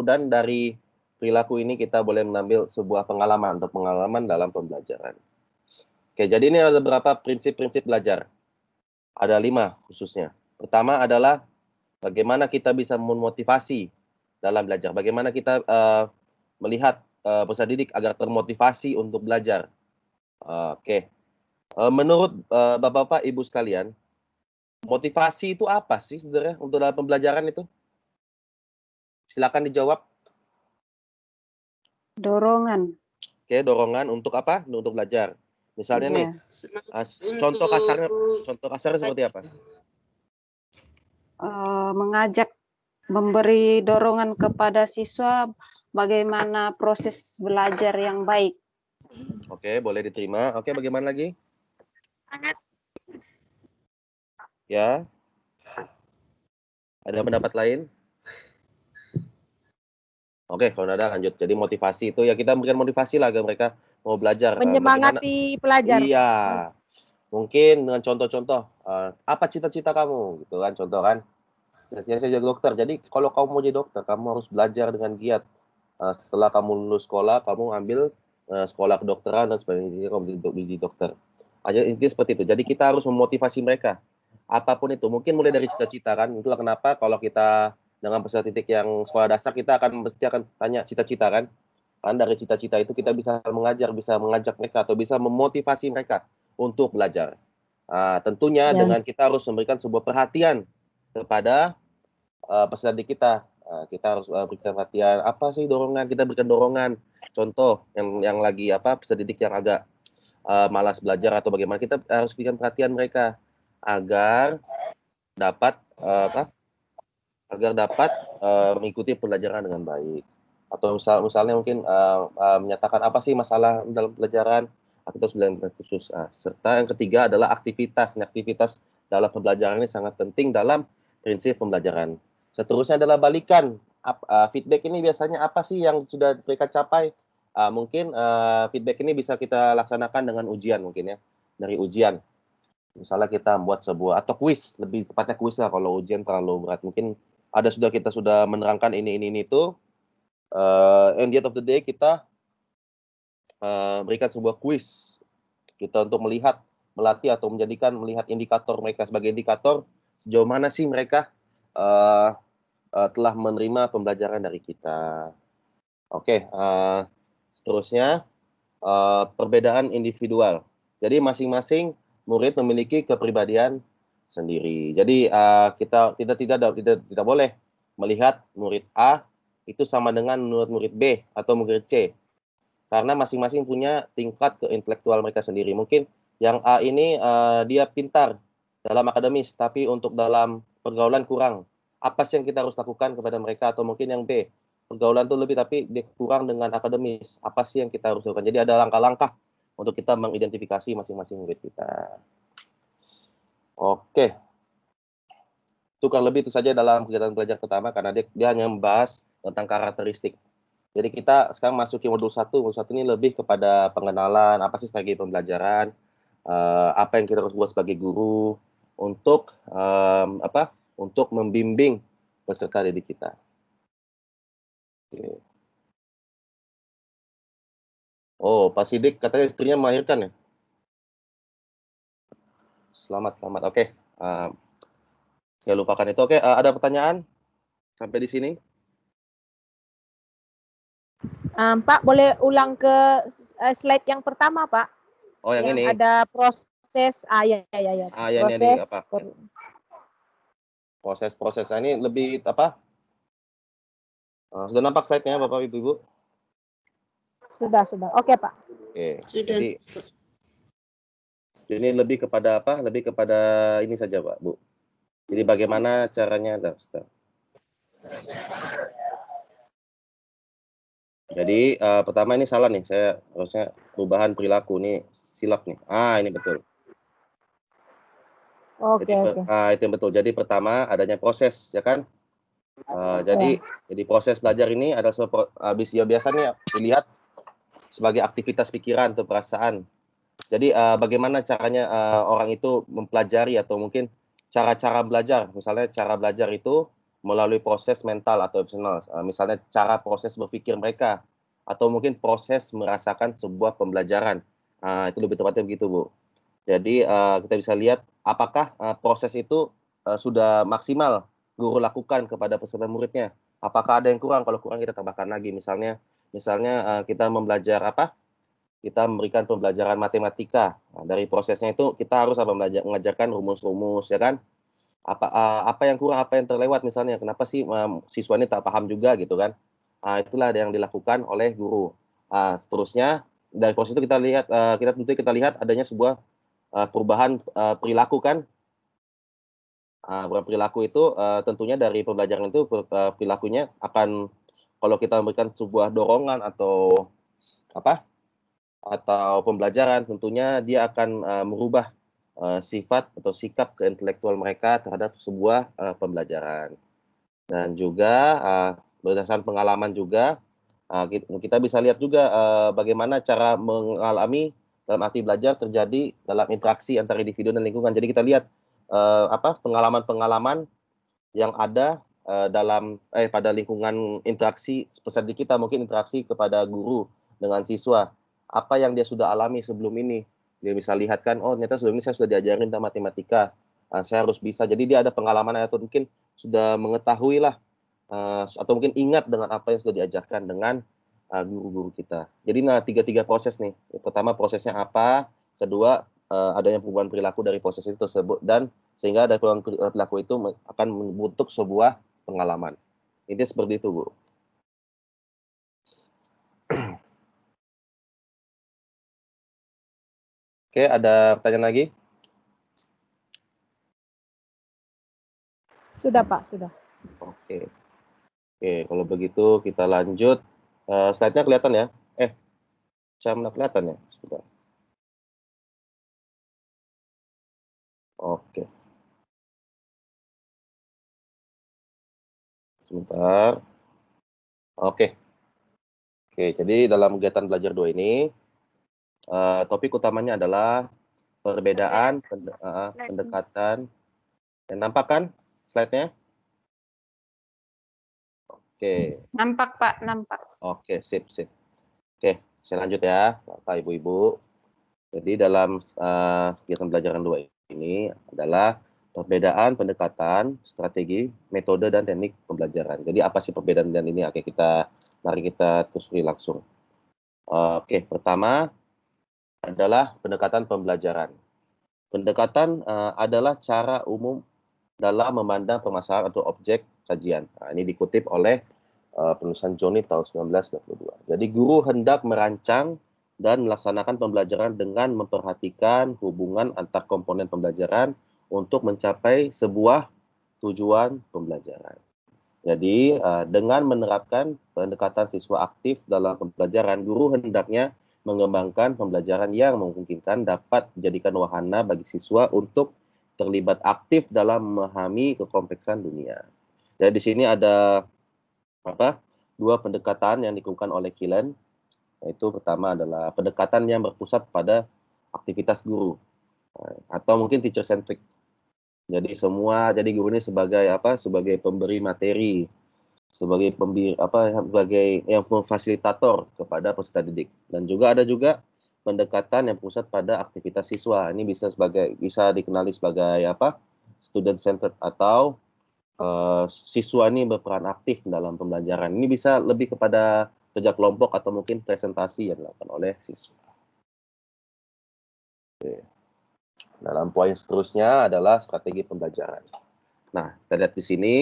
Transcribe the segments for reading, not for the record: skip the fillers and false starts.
dan dari perilaku ini kita boleh mengambil sebuah pengalaman atau pengalaman dalam pembelajaran. Oke, jadi ini ada beberapa prinsip-prinsip belajar. Ada 5 khususnya. Pertama adalah bagaimana kita bisa memotivasi dalam belajar. Bagaimana kita melihat peserta didik agar termotivasi untuk belajar. Oke. Menurut Bapak-Bapak, Ibu sekalian, motivasi itu apa sih sebenarnya untuk dalam pembelajaran itu? Silakan dijawab. Dorongan. Oke, dorongan untuk apa? Untuk belajar. Misalnya nih, contoh kasarnya seperti apa? Mengajak, memberi dorongan kepada siswa bagaimana proses belajar yang baik. Oke, boleh diterima. Oke, bagaimana lagi? Ya. Ada pendapat lain? Oke, kalau ada lanjut. Jadi motivasi itu ya kita memberikan motivasi lah agar mereka mau belajar. Menyemangati pelajar. Iya. Mungkin dengan contoh-contoh, apa cita-cita kamu? Gitu kan, contoh kan. Ya, saya jadi dokter. Jadi kalau kamu mau jadi dokter, kamu harus belajar dengan giat. Setelah kamu lulus sekolah, kamu ambil sekolah kedokteran dan sebagainya. Jadi kamu jadi dokter. Aja intinya seperti itu. Jadi kita harus memotivasi mereka. Apapun itu, mungkin mulai dari cita-cita kan. Itulah kenapa kalau kita dengan peserta didik yang sekolah dasar, kita mesti akan tanya cita-cita kan. Kan dari cita-cita itu kita bisa mengajar, bisa mengajak mereka atau bisa memotivasi mereka untuk belajar. Tentunya dengan kita harus memberikan sebuah perhatian kepada peserta didik kita. Kita harus berikan perhatian, apa sih dorongan, kita berikan dorongan. Contoh yang lagi peserta didik yang agak malas belajar atau bagaimana, kita harus berikan perhatian mereka agar dapat mengikuti pelajaran dengan baik. Atau misalnya mungkin menyatakan apa sih masalah dalam pelajaran, kita harus belajar khusus. Serta yang ketiga adalah aktivitas. Aktivitas dalam pembelajaran ini sangat penting dalam prinsip pembelajaran. Seterusnya adalah balikan. Feedback ini biasanya apa sih yang sudah mereka capai? Mungkin feedback ini bisa kita laksanakan dengan ujian mungkin ya. Dari ujian. Misalnya kita membuat sebuah, atau kuis, lebih tepatnya kuis lah kalau ujian terlalu berat. Mungkin kita sudah menerangkan ini itu. At the end of the day kita berikan sebuah kuis. Kita untuk melatih atau melihat indikator mereka sebagai indikator sejauh mana sih mereka telah menerima pembelajaran dari kita. Oke, seterusnya perbedaan individual. Jadi masing-masing murid memiliki kepribadian sendiri. Jadi kita tidak boleh melihat murid A itu sama dengan murid B atau murid C. Karena masing-masing punya tingkat keintelektual mereka sendiri. Mungkin yang A ini dia pintar dalam akademis, tapi untuk dalam pergaulan kurang. Apa sih yang kita harus lakukan kepada mereka? Atau mungkin yang B, pergaulan itu lebih tapi dia kurang dengan akademis. Apa sih yang kita harus lakukan? Jadi ada langkah-langkah untuk kita mengidentifikasi masing-masing murid kita. Oke. Itu kurang lebih itu saja dalam kegiatan belajar pertama, karena dia hanya membahas tentang karakteristik. Jadi kita sekarang masuki modul 1. Modul 1 ini lebih kepada pengenalan, apa sih strategi pembelajaran, apa yang kita harus buat sebagai guru untuk untuk membimbing peserta didik kita. Oke. Oh, Pak Sidik katanya istrinya melahirkan ya? Selamat. Oke. Saya lupakan itu. Oke, ada pertanyaan sampai di sini? Pak, boleh ulang ke slide yang pertama, Pak? Oh, yang ini. Ada proses. Ya. Ini apa? Proses. Ini lebih apa? Sudah nampak slide-nya, Bapak Ibu? Sudah. Oke, Pak. Oke. Sudah. Jadi ini lebih kepada apa? Lebih kepada ini saja, Pak, Bu. Jadi bagaimana caranya? Jadi pertama ini salah nih, saya harusnya perubahan perilaku nih silap nih. Ini betul. Oke. Itu yang betul. Jadi pertama adanya proses, ya kan? Jadi proses belajar ini adalah biasanya dilihat sebagai aktivitas pikiran atau perasaan. Jadi bagaimana caranya orang itu mempelajari atau mungkin cara-cara belajar. Misalnya cara belajar itu melalui proses mental atau emosional, misalnya cara proses berpikir mereka, atau mungkin proses merasakan sebuah pembelajaran. Itu lebih tepatnya begitu, Bu. Jadi kita bisa lihat apakah proses itu sudah maksimal guru lakukan kepada peserta muridnya. Apakah ada yang kurang? Kalau kurang kita tambahkan lagi. Misalnya kita kita memberikan pembelajaran matematika. Dari prosesnya itu kita harus mengajarkan rumus-rumus, ya kan? Apa yang kurang, apa yang terlewat misalnya. Kenapa sih siswa ini tak paham juga gitu kan? Itulah yang dilakukan oleh guru. Seterusnya dari proses itu kita lihat adanya sebuah perubahan perilaku kan. Perilaku itu tentunya dari pembelajaran itu perilakunya akan, kalau kita memberikan sebuah dorongan atau pembelajaran, tentunya dia akan merubah sifat atau sikap keintelektual mereka terhadap sebuah pembelajaran. Dan juga berdasarkan pengalaman juga kita bisa lihat juga bagaimana cara mengalami dalam arti belajar terjadi dalam interaksi antara individu dan lingkungan. Jadi kita lihat pengalaman-pengalaman yang ada pada lingkungan interaksi peserta kita, mungkin interaksi kepada guru dengan siswa. Apa yang dia sudah alami sebelum ini. Dia bisa lihat kan, oh ternyata sebelum ini saya sudah diajarin tentang matematika. Saya harus bisa. Jadi dia ada pengalaman atau mungkin sudah mengetahui lah atau mungkin ingat dengan apa yang sudah diajarkan dengan guru-guru kita. Jadi tiga proses nih. Pertama prosesnya apa, kedua adanya perubahan perilaku dari proses itu tersebut, dan sehingga dari perubahan perilaku itu akan membentuk sebuah pengalaman. Ini seperti itu, Bu. Oke, ada pertanyaan lagi? Sudah, Pak, sudah. Oke, kalau begitu kita lanjut. Slide-nya kelihatan ya? Saya kelihatan ya? Sebentar. Oke. Sebentar. Oke, jadi dalam kegiatan belajar 2 ini, topik utamanya adalah perbedaan pendekatan. Yang nampak kan slide-nya? Oke. Nampak, Pak, nampak. Oke, sip. Oke, saya lanjut ya, Bapak Ibu-Ibu. Jadi dalam kegiatan pembelajaran 2 ini adalah perbedaan pendekatan, strategi, metode, dan teknik pembelajaran. Jadi apa sih perbedaan dan ini? Mari kita telusuri langsung. Oke, pertama adalah pendekatan pembelajaran. Pendekatan adalah cara umum dalam memandang permasalahan atau objek kajian. Ini dikutip oleh penulisan Johnny tahun 1922. Jadi guru hendak merancang dan melaksanakan pembelajaran dengan memperhatikan hubungan antar komponen pembelajaran untuk mencapai sebuah tujuan pembelajaran. Jadi dengan menerapkan pendekatan siswa aktif dalam pembelajaran, guru hendaknya mengembangkan pembelajaran yang memungkinkan dapat dijadikan wahana bagi siswa untuk terlibat aktif dalam memahami kekompleksan dunia. Jadi di sini ada dua pendekatan yang dikemukakan oleh Killen, yaitu pertama adalah pendekatan yang berpusat pada aktivitas guru atau mungkin teacher centric. Jadi guru ini sebagai pemberi materi, sebagai yang fasilitator kepada peserta didik. Dan juga ada pendekatan yang pusat pada aktivitas siswa. Ini bisa dikenali sebagai student centered, atau siswa ini berperan aktif dalam pembelajaran. Ini bisa lebih kepada kerja kelompok atau mungkin presentasi yang dilakukan oleh siswa. Oke. Dalam poin seterusnya adalah strategi pembelajaran. Nah, kita lihat di sini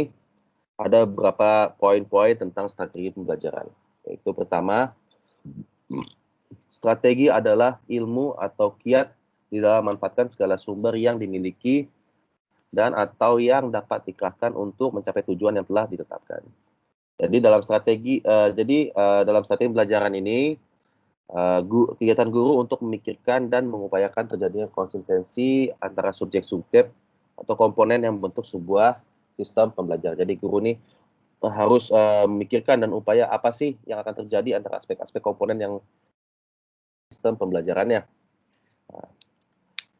ada beberapa poin-poin tentang strategi pembelajaran. Yaitu pertama, strategi adalah ilmu atau kiat di dalam memanfaatkan segala sumber yang dimiliki dan atau yang dapat dikerahkan untuk mencapai tujuan yang telah ditetapkan. Jadi dalam strategi pembelajaran ini, kegiatan guru untuk memikirkan dan mengupayakan terjadinya konsistensi antara subjek-subjek atau komponen yang membentuk sebuah sistem pembelajaran. Jadi guru ini harus memikirkan dan upaya apa sih yang akan terjadi antara aspek-aspek komponen yang sistem pembelajarannya.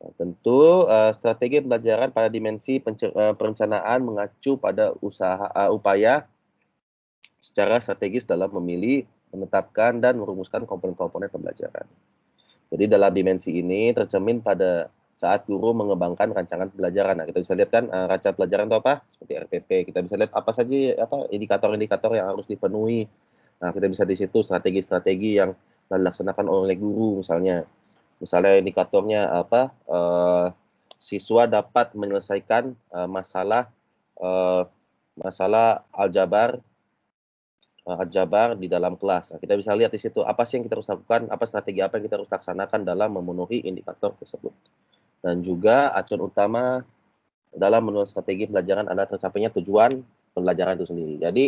Nah, tentu strategi pembelajaran pada dimensi perencanaan mengacu pada upaya secara strategis dalam memilih, menetapkan, dan merumuskan komponen-komponen pembelajaran. Jadi dalam dimensi ini tercermin pada saat guru mengembangkan rancangan pembelajaran. Nah, kita bisa lihat kan rancangan pelajaran itu apa? Seperti RPP. Kita bisa lihat apa saja indikator-indikator yang harus dipenuhi. Nah, kita bisa di situ strategi-strategi yang dilaksanakan oleh guru misalnya. Misalnya indikatornya apa? Siswa dapat menyelesaikan masalah aljabar di dalam kelas. Nah, kita bisa lihat di situ apa sih yang kita harus lakukan, apa strategi apa yang kita harus laksanakan dalam memenuhi indikator tersebut. Dan juga acuan utama dalam menurut strategi pembelajaran adalah tercapainya tujuan pembelajaran itu sendiri. Jadi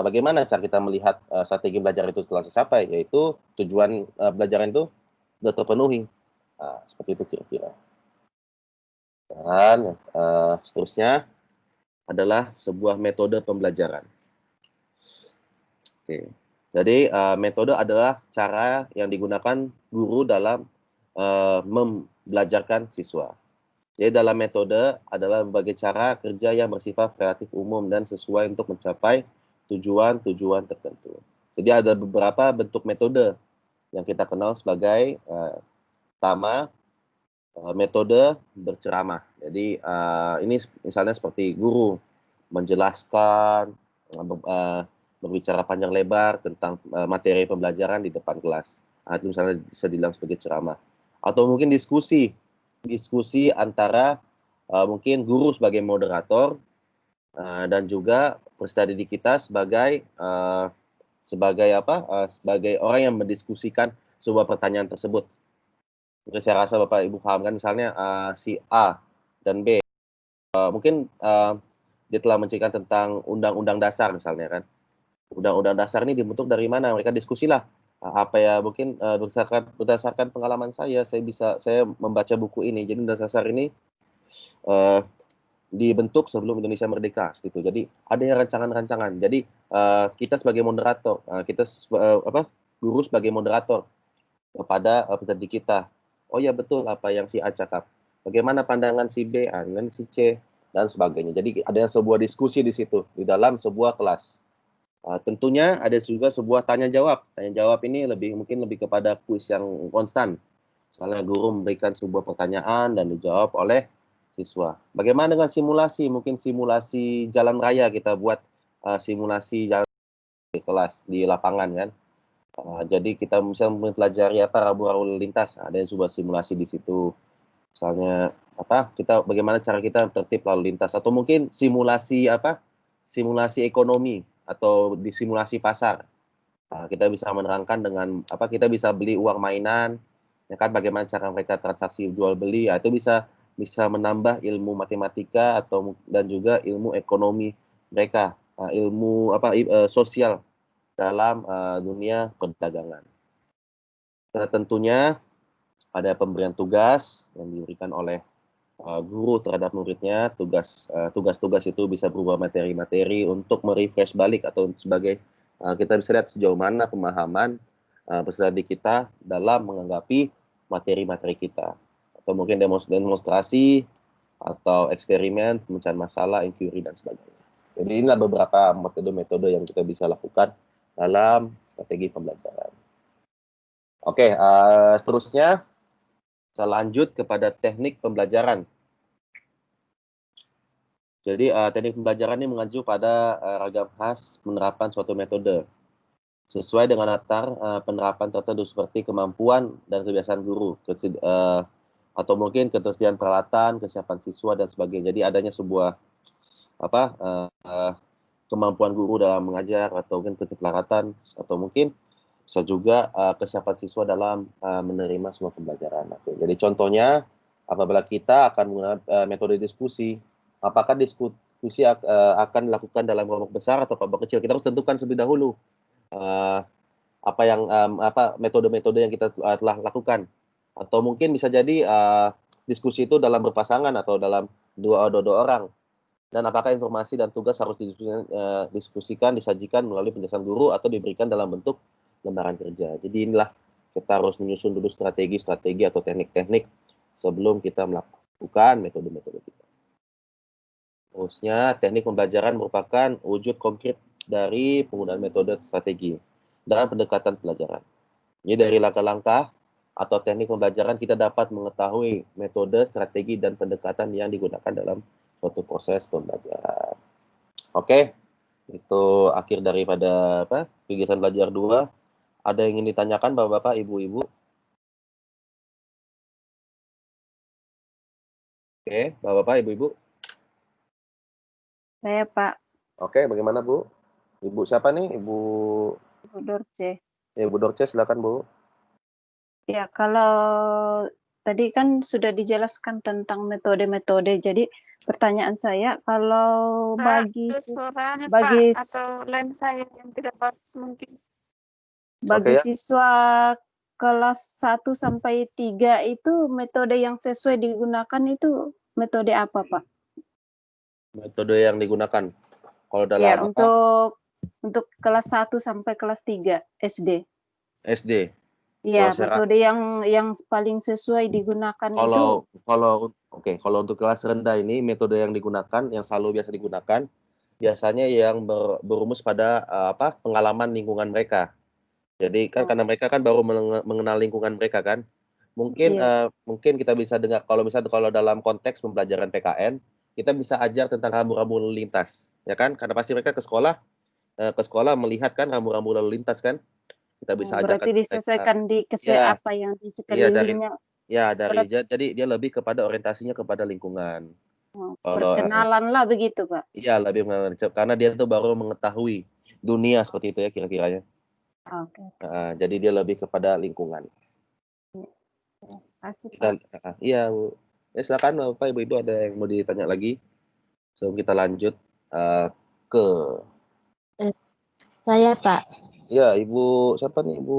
bagaimana cara kita melihat strategi belajar itu telah tercapai, yaitu tujuan pembelajaran itu sudah terpenuhi. Nah, seperti itu kira-kira. Dan seterusnya adalah sebuah metode pembelajaran. Oke. Jadi metode adalah cara yang digunakan guru dalam membelajarkan siswa. Jadi dalam metode adalah berbagai cara kerja yang bersifat kreatif umum dan sesuai untuk mencapai tujuan-tujuan tertentu. Jadi ada beberapa bentuk metode yang kita kenal sebagai pertama metode berceramah. Jadi ini misalnya seperti guru menjelaskan, berbicara panjang lebar tentang materi pembelajaran di depan kelas. Itu misalnya bisa dibilang sebagai ceramah. Atau mungkin diskusi antara mungkin guru sebagai moderator dan juga peserta didik kita sebagai sebagai orang yang mendiskusikan sebuah pertanyaan tersebut. Jadi saya rasa Bapak Ibu paham kan, misalnya si A dan B mungkin dia telah menceritakan tentang undang-undang dasar misalnya kan. Undang-undang dasar ini dibentuk dari mana? Mereka diskusilah apa ya, mungkin berdasarkan pengalaman saya membaca buku ini. Jadi undang dasar ini dibentuk sebelum Indonesia merdeka gitu. Jadi adanya rancangan-rancangan. Jadi kita sebagai moderator, guru sebagai moderator kepada peserta kita. Oh ya betul apa yang si A cakap. Bagaimana pandangan si B, dan si C dan sebagainya. Jadi ada sebuah diskusi di situ di dalam sebuah kelas. Tentunya ada juga sebuah tanya jawab. Tanya jawab ini mungkin lebih kepada kuis yang konstan. Misalnya guru memberikan sebuah pertanyaan dan dijawab oleh siswa. Bagaimana dengan simulasi? Mungkin simulasi jalan raya, kita buat simulasi jalan di kelas di lapangan kan. Jadi kita bisa mempelajari rambu-rambu lalu lintas. Ada yang sebuah simulasi di situ. Misalnya bagaimana cara kita tertib lalu lintas, atau mungkin simulasi ekonomi atau di simulasi pasar. Kita bisa menerangkan dengan kita bisa beli uang mainan, ya kan, bagaimana cara mereka transaksi jual beli. Itu bisa menambah ilmu matematika dan juga ilmu ekonomi mereka, ilmu sosial dalam dunia perdagangan. Tentunya ada pemberian tugas yang diberikan oleh guru terhadap muridnya. Tugas-tugas itu bisa berupa materi-materi untuk merefresh balik atau sebagai kita bisa lihat sejauh mana pemahaman peserta didik kita dalam menganggapi materi-materi kita, atau mungkin demonstrasi atau eksperimen, pemecahan masalah, inquiry dan sebagainya. Jadi inilah beberapa metode-metode yang kita bisa lakukan dalam strategi pembelajaran. Oke, seterusnya kita lanjut kepada teknik pembelajaran. Jadi teknik pembelajaran ini mengacu pada ragam khas penerapan suatu metode sesuai dengan latar penerapan tertentu seperti kemampuan dan kebiasaan guru, atau mungkin ketersediaan peralatan, kesiapan siswa dan sebagainya. Jadi adanya sebuah kemampuan guru dalam mengajar, atau mungkin keterampilan, atau mungkin bisa juga kesiapan siswa dalam menerima sebuah pembelajaran. Oke, jadi contohnya apabila kita akan menggunakan metode diskusi, apakah diskusi akan dilakukan dalam kelompok besar atau kelompok kecil? Kita harus tentukan terlebih dahulu metode-metode yang kita telah lakukan. Atau mungkin bisa jadi diskusi itu dalam berpasangan atau dalam dua orang. Dan apakah informasi dan tugas harus disajikan melalui penjelasan guru atau diberikan dalam bentuk lembaran kerja. Jadi inilah kita harus menyusun dulu strategi atau teknik-teknik sebelum kita melakukan metode-metode kita. Terusnya, teknik pembelajaran merupakan wujud konkret dari penggunaan metode strategi dalam pendekatan pelajaran. Jadi dari langkah-langkah atau teknik pembelajaran kita dapat mengetahui metode, strategi, dan pendekatan yang digunakan dalam suatu proses pembelajaran. Oke, itu akhir daripada kegiatan belajar 2. Ada yang ingin ditanyakan Bapak-bapak, Ibu-ibu? Oke, Bapak-bapak, Ibu-ibu? Saya Pak Oke, bagaimana Bu? Ibu siapa nih? Ibu Dorce. Ibu Dorce, silakan Bu. Ya, kalau tadi kan sudah dijelaskan tentang metode-metode. Jadi pertanyaan saya, kalau Pak, bagi itu suaranya bagi Pak, atau lain saya yang tidak bagus mungkin. bagi Oke, ya. siswa kelas 1 sampai 3 itu metode yang sesuai digunakan itu metode apa, Pak? Metode yang digunakan. Kalau Ya, dalam untuk kelas 1 sampai kelas 3 SD. SD. Iya, Kalau saya metode yang paling sesuai digunakan itu. kalau untuk kelas rendah ini metode yang digunakan, yang selalu biasa digunakan, biasanya yang berumus pada pengalaman lingkungan mereka. Jadi kan karena mereka kan baru mengenal lingkungan mereka kan. Mungkin Iya. mungkin kita bisa dengar kalau dalam konteks pembelajaran PKN, kita bisa ajar tentang rambu-rambu lalu lintas, ya kan? Karena pasti mereka ke sekolah melihat kan rambu-rambu lalu lintas kan. Kita bisa ajarkan Berarti ke mereka. disesuaikan Ya, apa yang di iya sekelilingnya. jadi dia lebih kepada orientasinya kepada lingkungan. Kalau Perkenalan lah begitu, Pak. iya lebih karena dia tuh baru mengetahui dunia seperti itu ya kira-kiranya. Oke. Jadi dia lebih kepada lingkungan. Kasih, Kita, Pak. iya Bu. Ya, silakan Bapak Ibu ada yang mau ditanya lagi sebelum kita lanjut ke Saya Pak. ya Ibu siapa nih Ibu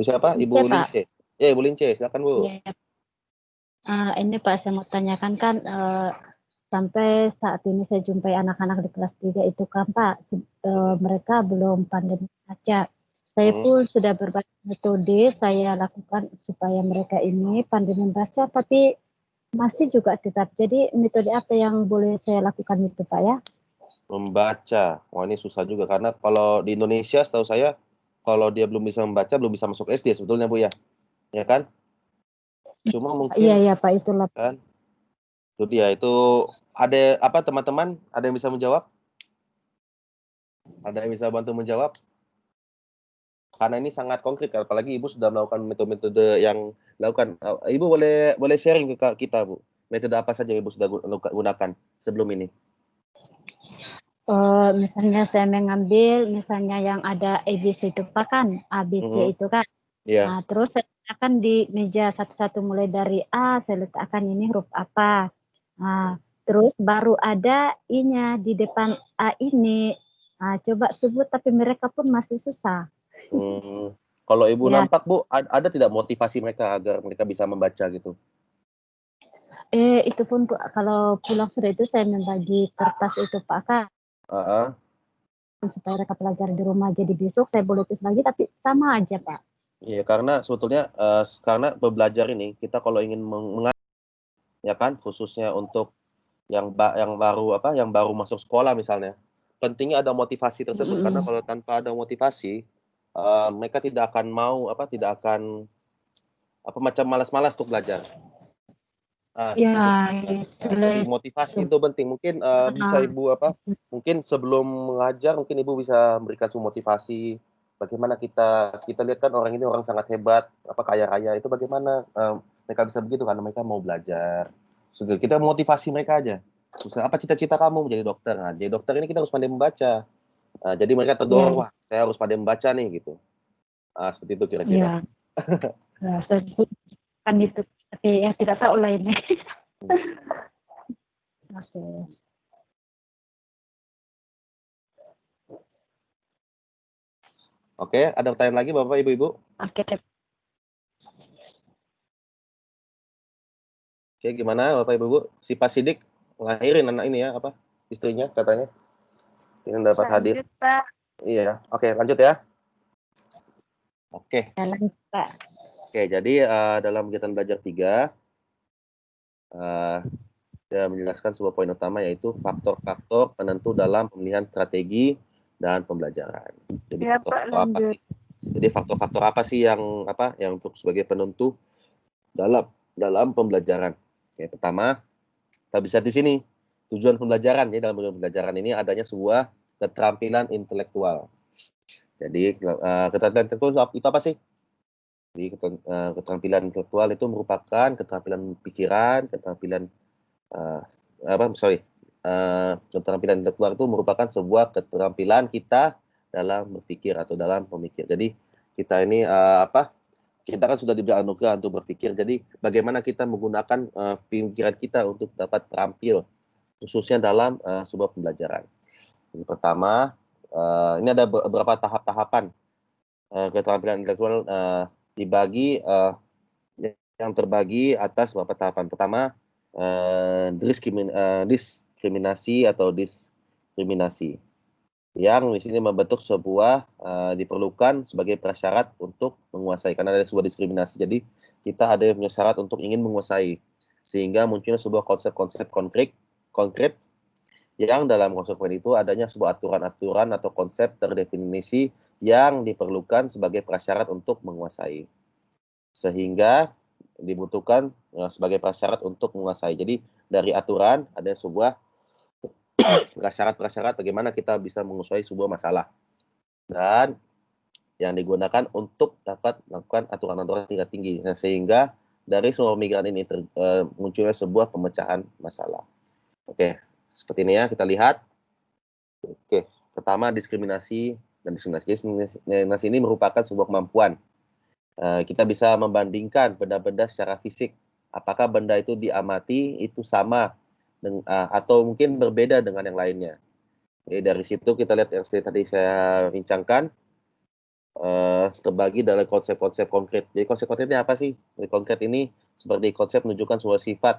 siapa? Ibu Saya Pak. Lince. Ya Ibu Lince, silakan Bu. Iya. Ini Pak saya mau tanyakan kan sampai saat ini saya jumpai anak-anak di kelas 3 itu kan Pak mereka belum pandai membaca. Saya pun sudah berbagai metode saya lakukan supaya mereka ini pandai membaca tapi masih juga tetap. Jadi metode apa yang boleh saya lakukan itu Pak ya? Membaca. Wah, ini susah juga karena kalau di Indonesia setahu saya kalau dia belum bisa membaca belum bisa masuk SD sebetulnya Bu ya. Ya kan? Cuma mungkin Iya Pak itulah. kan. Itu dia itu ada apa teman-teman? Ada yang bisa menjawab? Ada yang bisa bantu menjawab? Karena ini sangat konkret apalagi Ibu sudah melakukan metode-metode yang dilakukan. Ibu boleh sharing ke kita Bu. Metode apa saja yang Ibu sudah gunakan sebelum ini? Misalnya saya mengambil misalnya yang ada ABC itu Pak kan, ABC itu kan. Iya. Nah, terus saya letakkan di meja satu-satu mulai dari A, saya letakkan ini huruf apa. Nah, terus baru ada I-nya di depan A ini. Nah, coba sebut tapi mereka pun masih susah. Kalau Ibu Ya. nampak Bu, ada tidak motivasi mereka agar mereka bisa membaca gitu? Itu pun kalau pulang sore itu saya membagi kertas itu Pak kan. Supaya mereka pelajari di rumah. Jadi besok saya boleh tes lagi tapi sama aja Pak. Iya, karena sebetulnya karena belajar ini kita kalau ingin ya kan khususnya untuk yang baru masuk sekolah misalnya, pentingnya ada motivasi tersebut karena kalau tanpa ada motivasi mereka tidak akan macam malas-malas untuk belajar. Jadi motivasi itu penting. Mungkin bisa Ibu mungkin sebelum mengajar mungkin Ibu bisa memberikan motivasi bagaimana kita lihat kan orang ini orang sangat hebat, kaya raya itu bagaimana mereka bisa begitu karena mereka mau belajar. Sudah kita motivasi mereka aja. Misalnya apa cita-cita kamu menjadi dokter? Nah, jadi dokter ini kita harus pandai membaca. Jadi mereka terdorong, wah saya harus pandai membaca nih gitu. Seperti itu kira-kira. Iya. Saya kan itu tapi ya tidak tahu lainnya. Oke, ada pertanyaan lagi Bapak Ibu-ibu? Oke, gimana Bapak Ibu? Si Pak Sidik ngelahirin anak ini ya, istrinya katanya. Ingin dapat hadir. Lanjut, Pak. Iya, oke lanjut ya. Oke. Lanjut Pak. Oke, jadi dalam kegiatan belajar 3, saya menjelaskan sebuah poin utama yaitu faktor-faktor penentu dalam pemilihan strategi dan pembelajaran. Jadi Ya, Pak, faktor-faktor apa lanjut. sih? Jadi faktor-faktor apa sih yang untuk sebagai penentu dalam pembelajaran? Oke, pertama, kita bisa di sini tujuan pembelajaran. Jadi dalam tujuan pembelajaran ini adanya sebuah keterampilan intelektual. Jadi keterampilan intelektual itu apa sih? Jadi keterampilan intelektual itu merupakan keterampilan pikiran, keterampilan keterampilan intelektual itu merupakan sebuah keterampilan kita dalam berpikir atau dalam pemikir. Jadi kita ini kita kan sudah diberi anugerah untuk berpikir. Jadi bagaimana kita menggunakan pikiran kita untuk dapat terampil, khususnya dalam sebuah pembelajaran. Jadi pertama, ini ada beberapa tahap-tahapan keterampilan intelektual dibagi yang terbagi atas beberapa tahapan. Pertama, diskriminasi atau diskriminasi yang di sini membentuk sebuah diperlukan sebagai prasyarat untuk menguasai, karena ada sebuah diskriminasi. Jadi kita ada yang punya syarat untuk ingin menguasai, sehingga munculnya sebuah konsep-konsep konkret yang dalam konsep itu adanya sebuah aturan-aturan atau konsep terdefinisi yang diperlukan sebagai prasyarat untuk menguasai, sehingga dibutuhkan sebagai prasyarat untuk menguasai. Jadi dari aturan ada sebuah prasyarat-prasyarat bagaimana kita bisa menguasai sebuah masalah, dan yang digunakan untuk dapat melakukan aturan-aturan tingkat tinggi. Nah, sehingga dari semua pemikiran ini munculnya sebuah pemecahan masalah. Oke, seperti ini ya, kita lihat. Oke, pertama diskriminasi dan diskriminasi. Diskriminasi ini merupakan sebuah kemampuan. Kita bisa membandingkan benda-benda secara fisik. Apakah benda itu diamati itu sama atau mungkin berbeda dengan yang lainnya. Jadi dari situ kita lihat yang seperti tadi saya bincangkan, terbagi dalam konsep-konsep konkret. Jadi konsep konkretnya apa sih? Jadi konkret ini seperti konsep menunjukkan sebuah sifat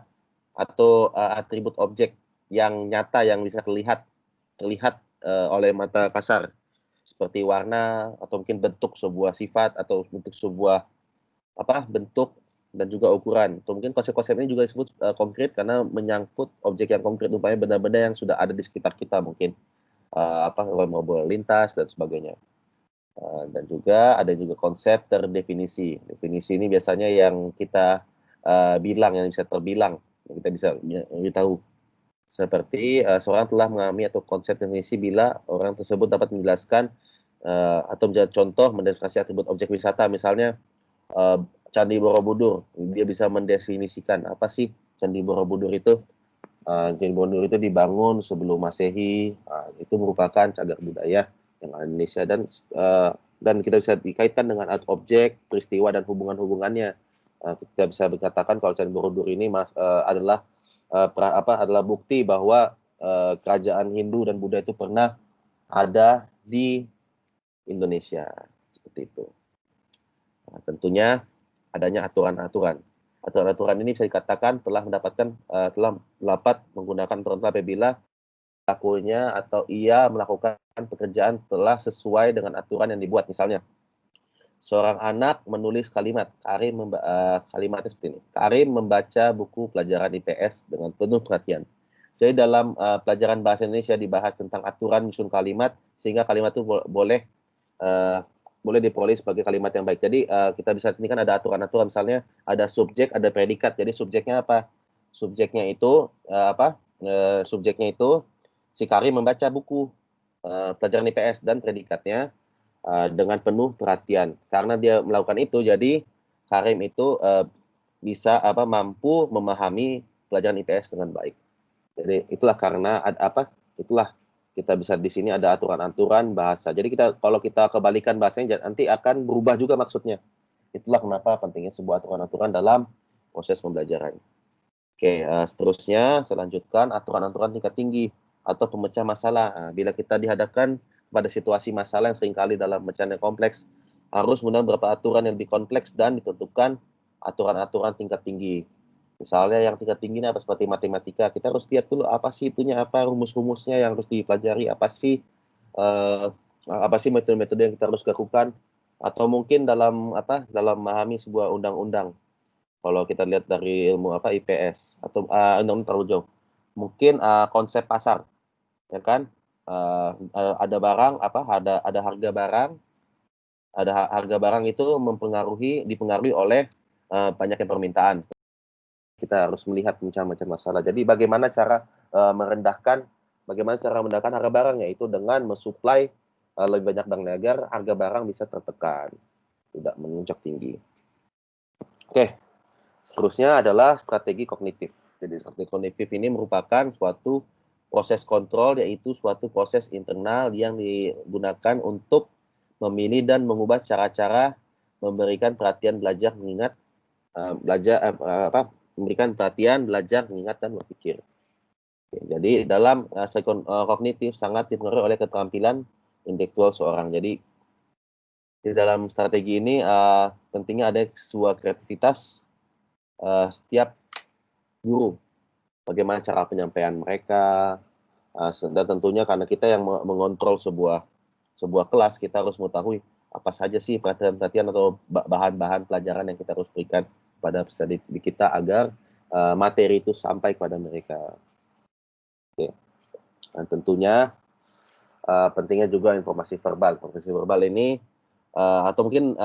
atau atribut objek yang nyata yang bisa terlihat oleh mata kasar, seperti warna atau mungkin bentuk sebuah sifat atau bentuk sebuah bentuk dan juga ukuran. Atau mungkin konsep-konsep ini juga disebut konkret karena menyangkut objek yang konkret, umpamanya benda-benda yang sudah ada di sekitar kita, mungkin mobil lintas dan sebagainya. Dan juga ada juga konsep terdefinisi. Definisi ini biasanya yang kita bilang, yang bisa terbilang, yang kita bisa beritahu. Seperti seorang telah mengalami atau konsep definisi bila orang tersebut dapat menjelaskan atau menjadi contoh mendeskripsi atribut objek wisata, misalnya Candi Borobudur. Dia bisa mendefinisikan apa sih Candi Borobudur itu. Candi Borobudur itu dibangun sebelum Masehi. Itu merupakan cagar budaya yang ada di Indonesia, dan kita bisa dikaitkan dengan objek, peristiwa dan hubungan-hubungannya. Kita bisa berkatakan kalau Candi Borobudur ini adalah bukti bahwa kerajaan Hindu dan Buddha itu pernah ada di Indonesia, seperti itu. Nah, tentunya adanya aturan-aturan. Aturan-aturan ini bisa dikatakan telah dapat menggunakan aturan apabila pelakunya atau ia melakukan pekerjaan telah sesuai dengan aturan yang dibuat. Misalnya, seorang anak menulis kalimatnya seperti ini. Karim membaca buku pelajaran IPS dengan penuh perhatian. Jadi dalam pelajaran bahasa Indonesia dibahas tentang aturan menyusun kalimat, sehingga kalimat itu boleh diperoleh sebagai kalimat yang baik. Jadi kita bisa ini kan ada aturan-aturan, misalnya ada subjek, ada predikat. Jadi subjeknya apa? Subjeknya itu subjeknya itu si Karim membaca buku pelajaran IPS, dan predikatnya dengan penuh perhatian. Karena dia melakukan itu, jadi Karim itu bisa mampu memahami pelajaran IPS dengan baik. Jadi itulah karena itulah kita bisa di sini ada aturan-aturan bahasa. Jadi kalau kita kebalikan bahasanya nanti akan berubah juga maksudnya. Itulah kenapa pentingnya sebuah aturan-aturan dalam proses pembelajaran. Oke, seterusnya saya lanjutkan aturan-aturan tingkat tinggi atau pemecah masalah. Nah, bila kita dihadapkan pada situasi masalah yang seringkali dalam pemecahan yang kompleks, harus menggunakan beberapa aturan yang lebih kompleks dan ditentukan aturan-aturan tingkat tinggi. Misalnya yang tingkat tinggi ini seperti matematika, kita harus lihat dulu apa sih itunya, apa rumus-rumusnya yang harus dipelajari, apa sih metode-metode yang kita harus lakukan. atau mungkin dalam memahami sebuah undang-undang. Kalau kita lihat dari ilmu IPS atau undang-undang terlalu jauh. Mungkin konsep pasar, ya kan? Ada barang ada harga barang, harga barang itu dipengaruhi oleh banyaknya permintaan. Kita harus melihat macam-macam masalah. Jadi bagaimana cara merendahkan harga barang, yaitu dengan mensuplai lebih banyak barang agar harga barang bisa tertekan, tidak memuncak tinggi. Oke, seterusnya adalah strategi kognitif. Jadi strategi kognitif ini merupakan suatu proses kontrol, yaitu suatu proses internal yang digunakan untuk memilih dan mengubah cara-cara memberikan perhatian belajar, mengingat, memberikan perhatian belajar, mengingat, dan berpikir. Jadi dalam kognitif sangat dipengaruhi oleh keterampilan intelektual seorang. Jadi di dalam strategi ini pentingnya ada sebuah kreativitas setiap guru. Bagaimana cara penyampaian mereka, dan tentunya karena kita yang mengontrol sebuah kelas, kita harus mengetahui apa saja sih perhatian atau bahan-bahan pelajaran yang kita harus berikan pada peserta didik kita agar materi itu sampai kepada mereka. Oke. Dan tentunya pentingnya juga informasi verbal. Informasi verbal ini atau mungkin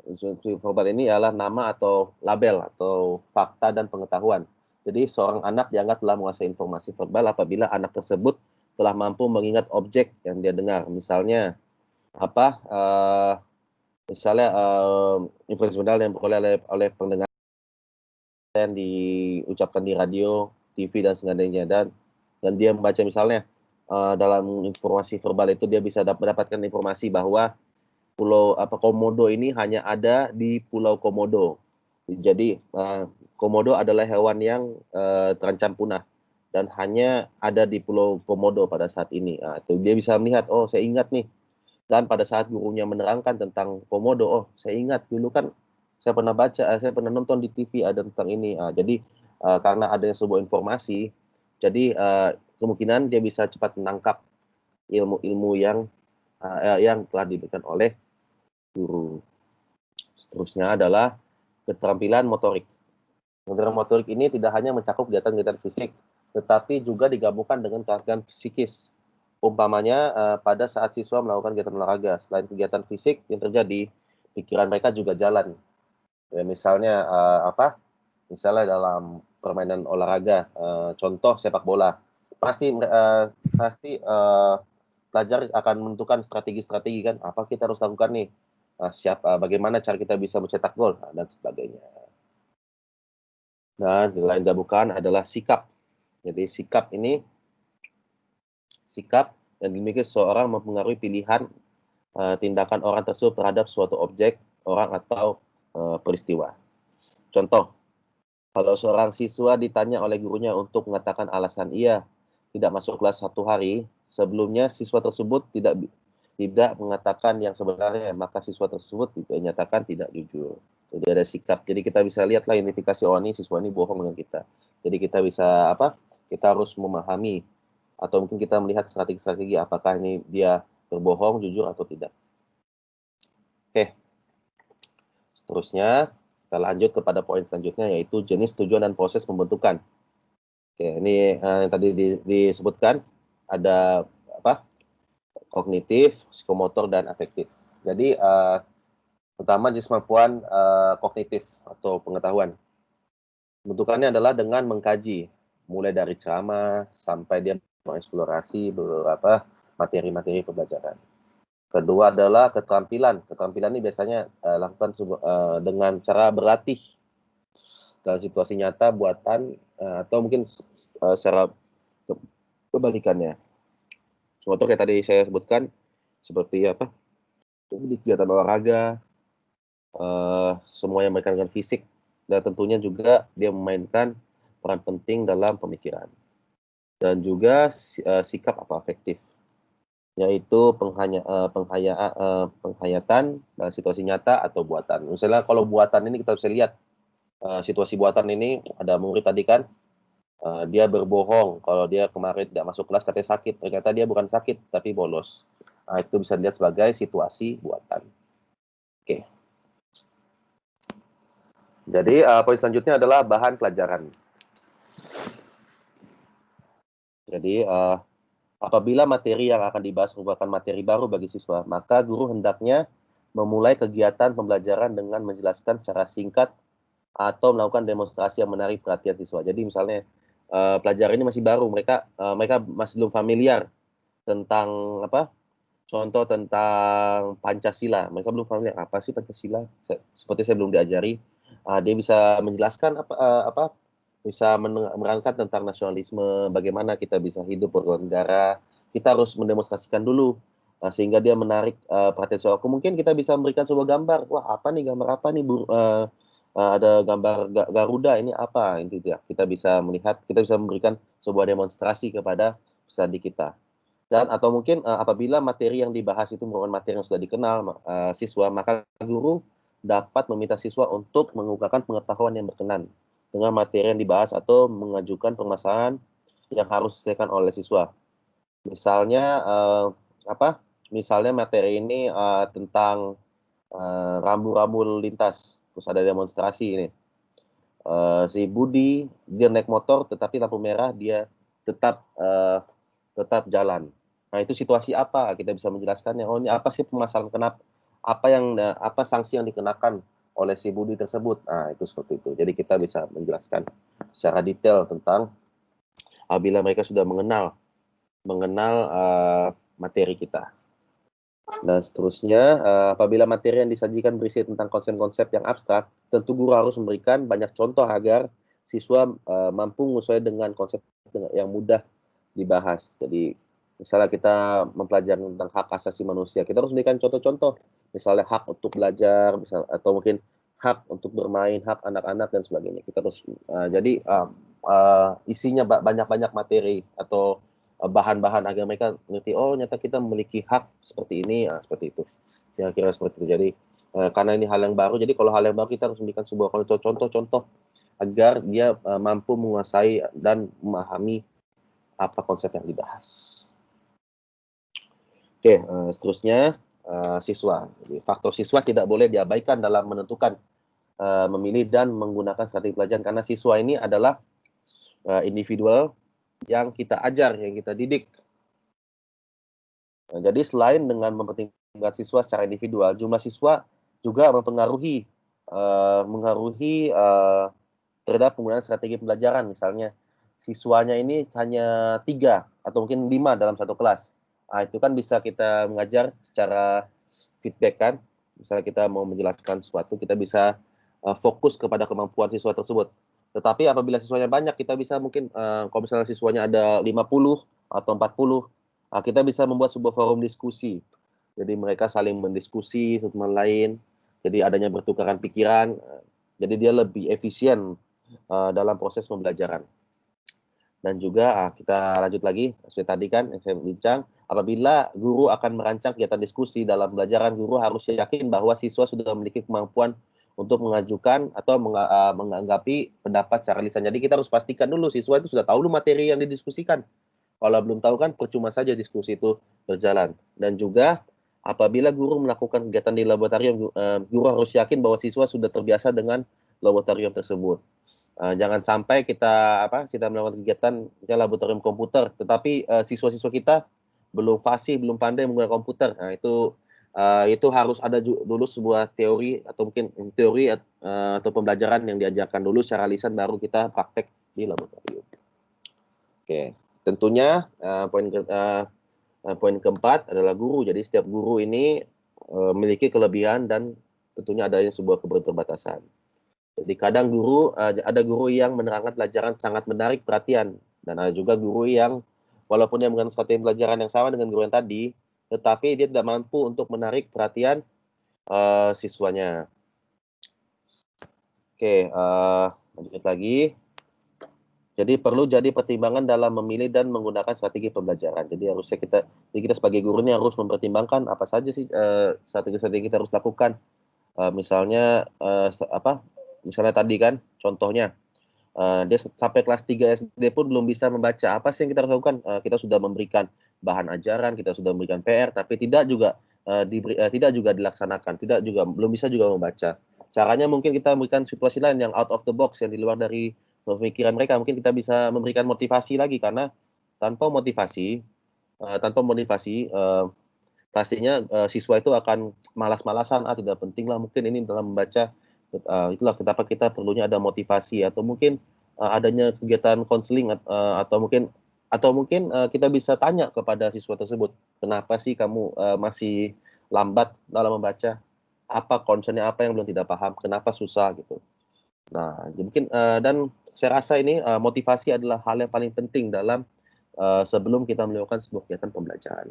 informasi verbal ini adalah nama atau label atau fakta dan pengetahuan. Jadi seorang anak dianggap telah menguasai informasi verbal apabila anak tersebut telah mampu mengingat objek yang dia dengar. Misalnya informasi verbal yang diperoleh oleh pendengar yang diucapkan di radio, TV, dan sebagainya, dan dia membaca misalnya dalam informasi verbal itu dia bisa mendapatkan informasi bahwa Pulau Komodo ini hanya ada di Pulau Komodo. Jadi Komodo adalah hewan yang terancam punah dan hanya ada di Pulau Komodo pada saat ini. Itu dia bisa melihat, oh saya ingat nih. Dan pada saat gurunya menerangkan tentang Komodo, oh saya ingat dulu kan saya pernah baca, saya pernah nonton di TV ada tentang ini. Jadi karena adanya sebuah informasi, jadi kemungkinan dia bisa cepat menangkap ilmu-ilmu yang telah diberikan oleh guru. Seterusnya adalah keterampilan motorik. Keterampilan motorik ini tidak hanya mencakup kegiatan-kegiatan fisik, tetapi juga digabungkan dengan kegiatan psikis. Umpamanya pada saat siswa melakukan kegiatan olahraga, selain kegiatan fisik yang terjadi, pikiran mereka juga jalan. Ya, misalnya misalnya dalam permainan olahraga, contoh sepak bola, pasti pelajar akan menentukan strategi-strategi kan, apa kita harus lakukan nih, bagaimana cara kita bisa mencetak gol, dan sebagainya. Dan lain gabungkan adalah sikap. Jadi sikap yang dimiliki seseorang mempengaruhi pilihan tindakan orang tersebut terhadap suatu objek, orang, atau peristiwa. Contoh, kalau seorang siswa ditanya oleh gurunya untuk mengatakan alasan ia tidak masuk kelas 1 hari, sebelumnya siswa tersebut tidak mengatakan yang sebenarnya, maka siswa tersebut dinyatakan tidak jujur. Jadi ada sikap. Jadi kita bisa lihatlah identifikasi, oh ini siswa ini bohong dengan kita. Jadi kita bisa kita harus memahami atau mungkin kita melihat strategi-strategi apakah ini dia berbohong, jujur, atau tidak. Oke. Seterusnya, kita lanjut kepada poin selanjutnya, yaitu jenis, tujuan, dan proses pembentukan. Oke, ini yang tadi disebutkan, ada kognitif, psikomotor, dan afektif. Jadi, pertama jenis kemampuan kognitif atau pengetahuan. Bentukannya adalah dengan mengkaji, mulai dari ceramah sampai dia mengeksplorasi beberapa materi-materi pembelajaran. Kedua adalah keterampilan. Keterampilan ini biasanya lakukan dengan cara berlatih dalam situasi nyata, buatan, atau mungkin secara kebalikannya. Contoh kayak tadi saya sebutkan, seperti di kegiatan olahraga, semua yang berkaitan dengan fisik, dan tentunya juga dia memainkan peran penting dalam pemikiran. Dan juga sikap atau afektif, yaitu penghayatan dalam situasi nyata atau buatan. Misalnya kalau buatan ini kita bisa lihat situasi buatan ini, ada murid tadi kan, dia berbohong kalau dia kemarin tidak masuk kelas katanya sakit, ternyata dia bukan sakit tapi bolos. Nah, itu bisa dilihat sebagai situasi buatan. Oke. Jadi poin selanjutnya adalah bahan pelajaran. Jadi apabila materi yang akan dibahas merupakan materi baru bagi siswa, maka guru hendaknya memulai kegiatan pembelajaran dengan menjelaskan secara singkat atau melakukan demonstrasi yang menarik perhatian siswa. Jadi misalnya pelajaran ini masih baru, mereka masih belum familiar tentang apa? Contoh tentang Pancasila. Mereka belum familiar apa sih Pancasila? Seperti saya belum diajari. Dia bisa menjelaskan bisa menerangkan tentang nasionalisme, bagaimana kita bisa hidup bernegara. Kita harus mendemonstrasikan dulu sehingga dia menarik perhatian siswa. Mungkin kita bisa memberikan sebuah gambar. Wah, apa nih gambar apa nih ada gambar Garuda, ini apa? Itu ya. Kita bisa melihat, kita bisa memberikan sebuah demonstrasi kepada peserta kita. Dan atau mungkin apabila materi yang dibahas itu merupakan materi yang sudah dikenal siswa, maka guru dapat meminta siswa untuk mengungkapkan pengetahuan yang berkenan dengan materi yang dibahas atau mengajukan permasalahan yang harus diselesaikan oleh siswa. Misalnya Misalnya materi ini tentang rambu-rambu lalu lintas, terus ada demonstrasi ini. Si Budi dia naik motor tetapi lampu merah dia tetap jalan. Nah, itu situasi apa? Kita bisa menjelaskannya. Oh, ini apa sih permasalahan, kenapa? Apa sanksi yang dikenakan oleh si Budi tersebut? Nah, itu seperti itu. Jadi kita bisa menjelaskan secara detail tentang bila mereka sudah mengenal materi kita. Dan seterusnya, apabila materi yang disajikan berisi tentang konsep-konsep yang abstrak, tentu guru harus memberikan banyak contoh agar siswa mampu menyesuaikan dengan konsep yang mudah dibahas. Jadi misalnya kita mempelajari tentang hak asasi manusia, kita harus memberikan contoh-contoh, misalnya hak untuk belajar, atau mungkin hak untuk bermain, hak anak-anak dan sebagainya. Kita harus jadi isinya banyak-banyak materi atau bahan-bahan agar mereka ngerti, oh nyata kita memiliki hak seperti ini, seperti itu. Kira-kira seperti itu. Jadi karena ini hal yang baru, jadi kalau hal yang baru kita harus memberikan sebuah contoh-contoh agar dia mampu menguasai dan memahami apa konsep yang dibahas. Oke, seterusnya siswa. Jadi, faktor siswa tidak boleh diabaikan dalam menentukan, memilih dan menggunakan strategi pelajaran, karena siswa ini adalah individual yang kita ajar, yang kita didik. Nah, jadi selain dengan mempertimbangkan siswa secara individual, jumlah siswa juga mempengaruhi terhadap penggunaan strategi pembelajaran. Misalnya siswanya ini hanya 3 atau mungkin 5 dalam satu kelas. Nah, itu kan bisa kita mengajar secara feedback kan. Misalnya kita mau menjelaskan sesuatu, kita bisa fokus kepada kemampuan siswa tersebut. Tetapi apabila siswanya banyak, kita bisa mungkin kalau misalnya siswanya ada 50 atau 40, kita bisa membuat sebuah forum diskusi. Jadi mereka saling mendiskusi satu sama lain. Jadi adanya bertukaran pikiran. Jadi dia lebih efisien dalam proses pembelajaran. Dan juga kita lanjut lagi, seperti tadi kan yang saya bincang, apabila guru akan merancang kegiatan diskusi dalam pembelajaran, guru harus yakin bahwa siswa sudah memiliki kemampuan untuk mengajukan atau menanggapi pendapat secara lisan. Jadi kita harus pastikan dulu siswa itu sudah tahu dulu materi yang didiskusikan. Kalau belum tahu kan percuma saja diskusi itu berjalan. Dan juga apabila guru melakukan kegiatan di laboratorium, guru harus yakin bahwa siswa sudah terbiasa dengan laboratorium tersebut. Jangan sampai kita melakukan kegiatan laboratorium komputer, tetapi siswa-siswa kita belum fasih, belum pandai menggunakan komputer. Nah, itu harus ada dulu sebuah teori atau mungkin teori atau pembelajaran yang diajarkan dulu secara lisan, baru kita praktek di laboratorium. Oke, tentunya poin keempat adalah guru. Jadi setiap guru ini memiliki kelebihan dan tentunya adanya sebuah keterbatasan. Jadi kadang ada guru yang menerangkan pelajaran sangat menarik perhatian, dan ada juga guru yang walaupun dia menggunakan strategi pelajaran yang sama dengan guru yang tadi, tetapi dia tidak mampu untuk menarik perhatian siswanya. Oke, lanjut lagi. Jadi perlu jadi pertimbangan dalam memilih dan menggunakan strategi pembelajaran. Jadi harusnya kita sebagai guru ini harus mempertimbangkan apa saja sih strategi-strategi kita harus lakukan. Misalnya tadi kan contohnya dia sampai kelas 3 SD pun belum bisa membaca. Apa sih yang kita harus lakukan? Kita sudah memberikan bahan ajaran, kita sudah memberikan PR, tapi tidak juga tidak juga dilaksanakan, belum bisa juga membaca. Caranya mungkin kita memberikan situasi lain yang out of the box, yang di luar dari pemikiran mereka. Mungkin kita bisa memberikan motivasi lagi, karena tanpa motivasi pastinya siswa itu akan malas-malasan, tidak penting lah mungkin ini dalam membaca. Itulah kenapa kita perlunya ada motivasi, atau mungkin adanya kegiatan konseling, atau mungkin kita bisa tanya kepada siswa tersebut, kenapa sih kamu masih lambat dalam membaca, apa concernnya, apa yang belum tidak paham, kenapa susah gitu. Nah, mungkin dan saya rasa ini motivasi adalah hal yang paling penting dalam sebelum kita melakukan sebuah kegiatan pembelajaran.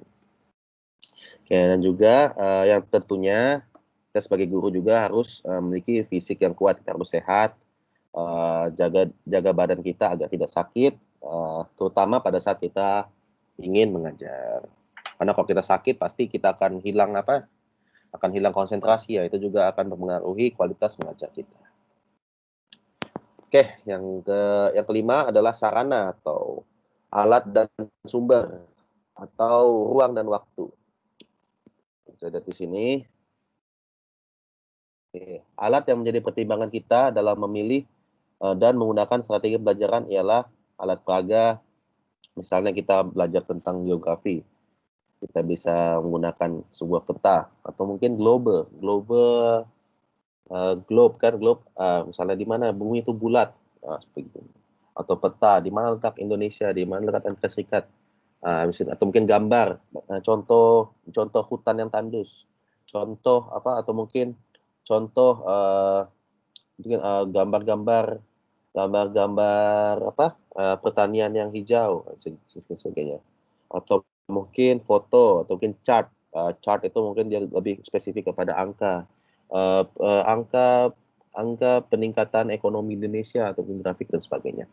Oke, dan juga yang tentunya kita sebagai guru juga harus memiliki fisik yang kuat, kita harus sehat, jaga badan kita agar tidak sakit, terutama pada saat kita ingin mengajar. Karena kalau kita sakit pasti kita akan hilang konsentrasi, ya itu juga akan mempengaruhi kualitas mengajar kita. Oke, yang kelima adalah sarana atau alat dan sumber atau ruang dan waktu. Bisa lihat di sini. Oke. Alat yang menjadi pertimbangan kita dalam memilih dan menggunakan strategi pembelajaran ialah alat peraga. Misalnya kita belajar tentang geografi, kita bisa menggunakan sebuah peta, atau mungkin globe kan, misalnya di mana bumi itu bulat, seperti itu. Atau peta, di mana letak Indonesia, di mana letak Amerika Serikat, atau mungkin gambar, contoh hutan yang tandus, atau mungkin contoh gambar-gambar pertanian yang hijau, sebagainya. Atau mungkin foto, atau mungkin chart itu mungkin dia lebih spesifik kepada angka peningkatan ekonomi Indonesia, atau grafik dan sebagainya.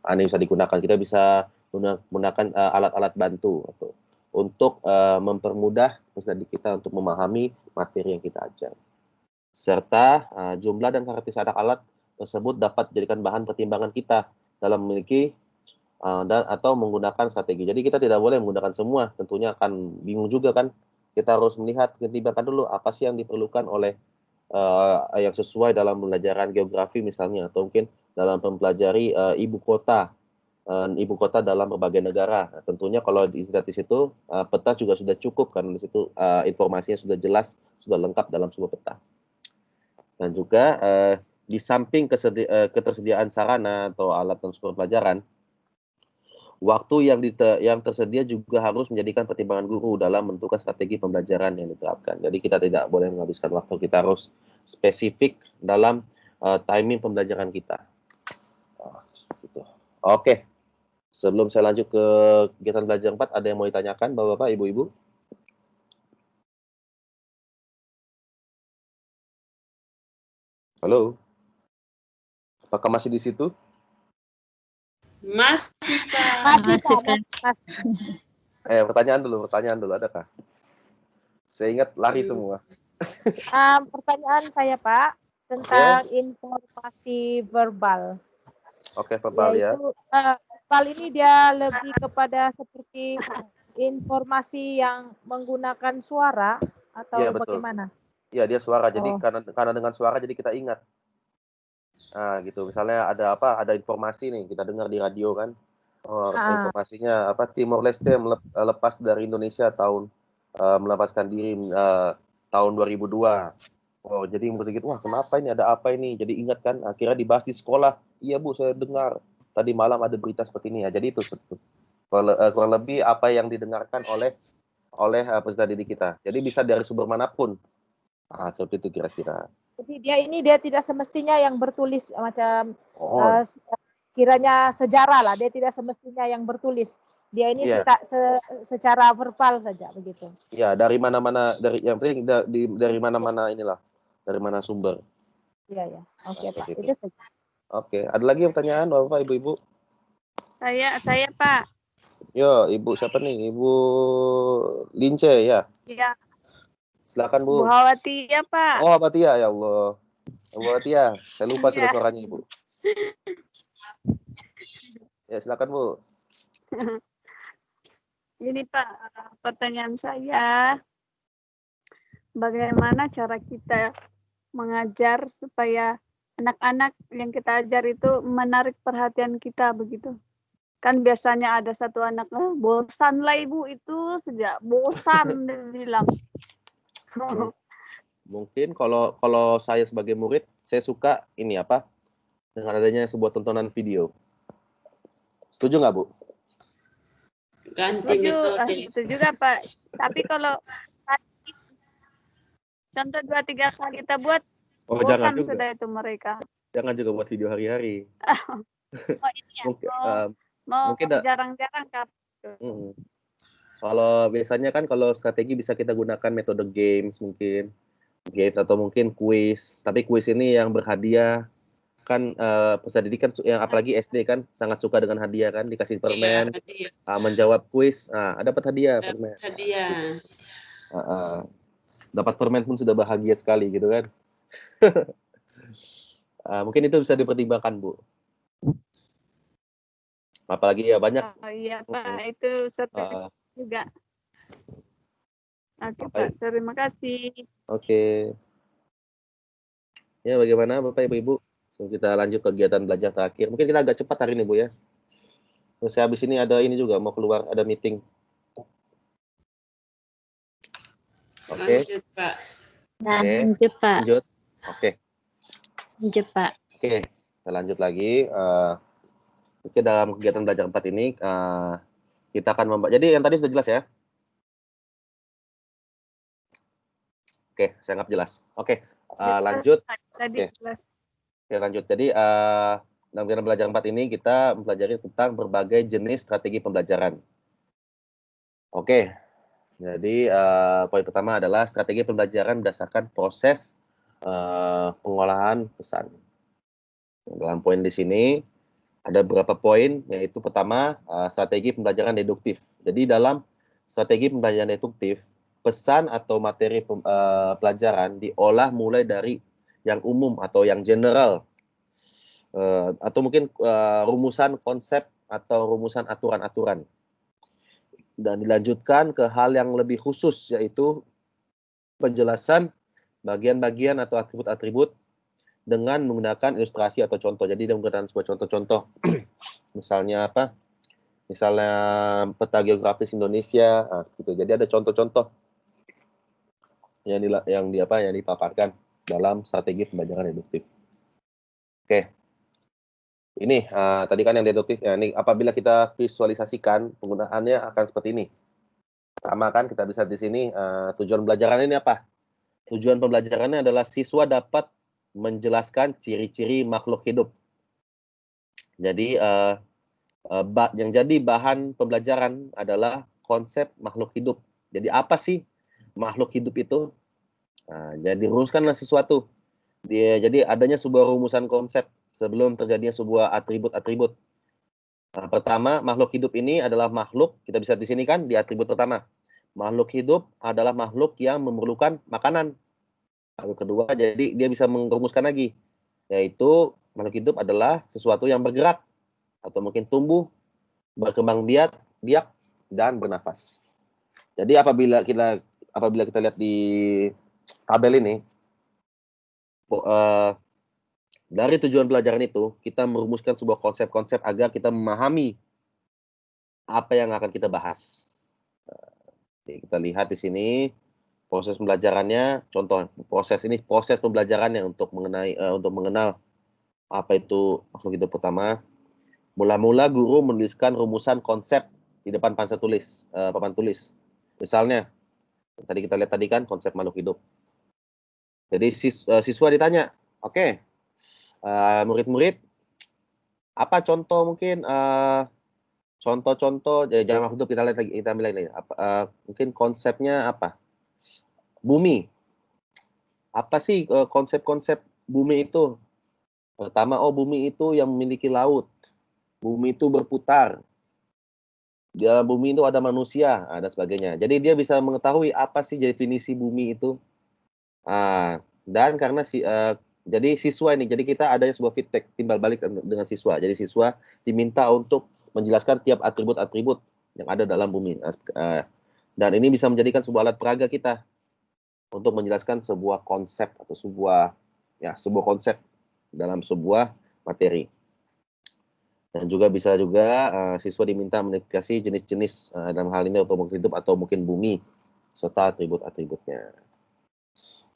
Ini bisa digunakan, kita bisa menggunakan alat-alat bantu untuk mempermudah peserta kita untuk memahami materi yang kita ajar. Serta jumlah dan karakteristik alat tersebut dapat dijadikan bahan pertimbangan kita dalam memiliki atau menggunakan strategi. Jadi kita tidak boleh menggunakan semua, tentunya akan bingung juga kan. Kita harus melihat, pertimbangkan dulu apa sih yang diperlukan oleh yang sesuai dalam pembelajaran geografi misalnya, atau mungkin dalam mempelajari ibu kota dalam berbagai negara. Nah, tentunya kalau dilihat di situ peta juga sudah cukup, karena di situ informasinya sudah jelas, sudah lengkap dalam sebuah peta. Dan juga di samping ketersediaan sarana atau alat dan sumber pelajaran, waktu yang tersedia juga harus menjadikan pertimbangan guru dalam menentukan strategi pembelajaran yang diterapkan. Jadi kita tidak boleh menghabiskan waktu, kita harus spesifik dalam timing pembelajaran kita. Gitu. Oke, sebelum saya lanjut ke kegiatan belajar 4, ada yang mau ditanyakan Bapak-Bapak, Ibu-Ibu? Halo? Apakah masih di situ? Masih, Pak. Pertanyaan dulu, adakah? Saya ingat lari semua. Pertanyaan saya, Pak, tentang informasi verbal. Oke, verbal ya. Verbal ini dia lebih kepada seperti informasi yang menggunakan suara atau Iya, betul. bagaimana? Iya, dia suara. Jadi karena dengan suara jadi kita ingat. Nah, gitu. Misalnya ada informasi nih, kita dengar di radio kan. Informasinya Timor Leste lepas dari Indonesia melepaskan diri tahun 2002. Oh, jadi begitu, wah kenapa ini, ada apa ini? Jadi ingat kan, akhirnya dibahas di sekolah. Iya Bu, saya dengar tadi malam ada berita seperti ini ya. Jadi itu kurang lebih apa yang didengarkan oleh peserta didik kita. Jadi bisa dari sumber manapun. Seperti itu kira-kira. Jadi dia tidak semestinya yang bertulis macam kiranya sejarah lah. Dia tidak semestinya yang bertulis. Dia ini secara verbal saja begitu. Iya, dari mana-mana, yang penting dari mana-mana inilah, dari mana sumber. Iya. Oke, Pak. Itu saja. Oke, ada lagi pertanyaan Bapak, Ibu-ibu? Saya Pak. Yo, Ibu siapa nih? Ibu Lince ya? Iya. Silakan Bu. Bu Hawatia, Pak. Oh, Hawatia, ya Allah. Bu Hawatia, saya lupa sudah suaranya Ibu. Ya, silakan Bu. Ini Pak, pertanyaan saya, bagaimana cara kita mengajar supaya anak-anak yang kita ajar itu menarik perhatian kita begitu? Kan biasanya ada satu anak, bosan lah ibu itu sejak bosan dia bilang. Mungkin kalau saya sebagai murid, saya suka ini apa? Dengan adanya sebuah tontonan video. Setuju nggak, Bu? Ganti metode. Itu juga Pak. Tapi kalau contoh 2-3 kali kita buat, jangan bosan juga. sudah itu mereka. Jangan juga buat video hari-hari. Oh ini ya, Mungkin jarang-jarang Kak. Kalau biasanya kan kalau strategi bisa kita gunakan metode games mungkin. Games atau mungkin kuis. Tapi kuis ini yang berhadiah. Kan peserta didik kan yang apalagi SD kan sangat suka dengan hadiah kan, dikasih permen, menjawab kuis, dapat hadiah permen. Hadiah. Dapat permen pun sudah bahagia sekali gitu kan. Mungkin itu bisa dipertimbangkan, Bu. Apalagi ya banyak. Oh iya Pak, itu strategi juga. Oke Pak, terima kasih. Oke. Ya bagaimana Bapak Ibu? So, kita lanjut kegiatan belajar terakhir. Mungkin kita agak cepat hari ini, Bu ya. Terus habis ini ada ini juga mau keluar, ada meeting. Oke. Lanjut, Pak. Lanjut, Pak. Lanjut. Oke. Lanjut, Pak. Oke, kita lanjut lagi. Oke, dalam kegiatan belajar 4 ini kita akan membahas. Jadi yang tadi sudah jelas ya. Oke, saya anggap jelas. Oke, lanjut. Tadi jelas. Oke, lanjut. Jadi dalam kegiatan belajar 4 ini kita mempelajari tentang berbagai jenis strategi pembelajaran. Oke, jadi poin pertama adalah strategi pembelajaran berdasarkan proses pengolahan pesan. Dalam poin di sini ada beberapa poin, yaitu pertama strategi pembelajaran deduktif. Jadi dalam strategi pembelajaran deduktif, pesan atau materi pelajaran diolah mulai dari yang umum atau yang general, atau mungkin rumusan konsep atau rumusan aturan-aturan, dan dilanjutkan ke hal yang lebih khusus, yaitu penjelasan bagian-bagian atau atribut-atribut dengan menggunakan ilustrasi atau contoh. Jadi dia menggunakan sebuah contoh-contoh. Misalnya apa? Misalnya peta geografis Indonesia, gitu. Jadi ada contoh-contoh yang dipaparkan dalam strategi pembelajaran deduktif. Oke. Ini tadi kan yang deduktif ya, ini apabila kita visualisasikan penggunaannya akan seperti ini. Pertama kan kita bisa di sini tujuan pembelajaran ini apa? Tujuan pembelajarannya adalah siswa dapat menjelaskan ciri-ciri makhluk hidup. Jadi yang jadi bahan pembelajaran adalah konsep makhluk hidup. Jadi apa sih makhluk hidup itu? Jadi rumuskanlah sesuatu. Jadi adanya sebuah rumusan konsep sebelum terjadinya sebuah atribut-atribut. Pertama, makhluk hidup ini adalah makhluk, kita bisa di sini kan di atribut pertama. Makhluk hidup adalah makhluk yang memerlukan makanan. Lalu kedua, jadi dia bisa merumuskan lagi, yaitu makhluk hidup adalah sesuatu yang bergerak atau mungkin tumbuh, berkembang biak, dan bernafas. Jadi apabila kita lihat di tabel ini, dari tujuan pelajaran itu kita merumuskan sebuah konsep-konsep agar kita memahami apa yang akan kita bahas. Jadi kita lihat di sini proses pembelajarannya, contoh proses pembelajarannya untuk mengenal apa itu makhluk hidup pertama. Mula-mula guru menuliskan rumusan konsep di depan papan tulis. Misalnya, tadi kita lihat tadi kan konsep makhluk hidup. Jadi siswa ditanya, oke, murid-murid, apa contoh mungkin contoh-contoh jangan makhluk hidup, kita ambil lagi. Mungkin konsepnya apa? Bumi. Apa sih konsep-konsep bumi itu? Pertama, bumi itu yang memiliki laut. Bumi itu berputar. Di dalam bumi itu ada manusia, dan sebagainya. Jadi dia bisa mengetahui apa sih definisi bumi itu. Dan karena jadi siswa ini, jadi kita ada sebuah feedback timbal balik dengan siswa. Jadi siswa diminta untuk menjelaskan tiap atribut-atribut yang ada dalam bumi. Dan ini bisa menjadikan sebuah alat peraga kita untuk menjelaskan sebuah konsep atau sebuah konsep dalam sebuah materi. Dan juga bisa juga siswa diminta mendekati jenis-jenis dalam hal ini otomatis hidup atau mungkin bumi serta atribut-atributnya.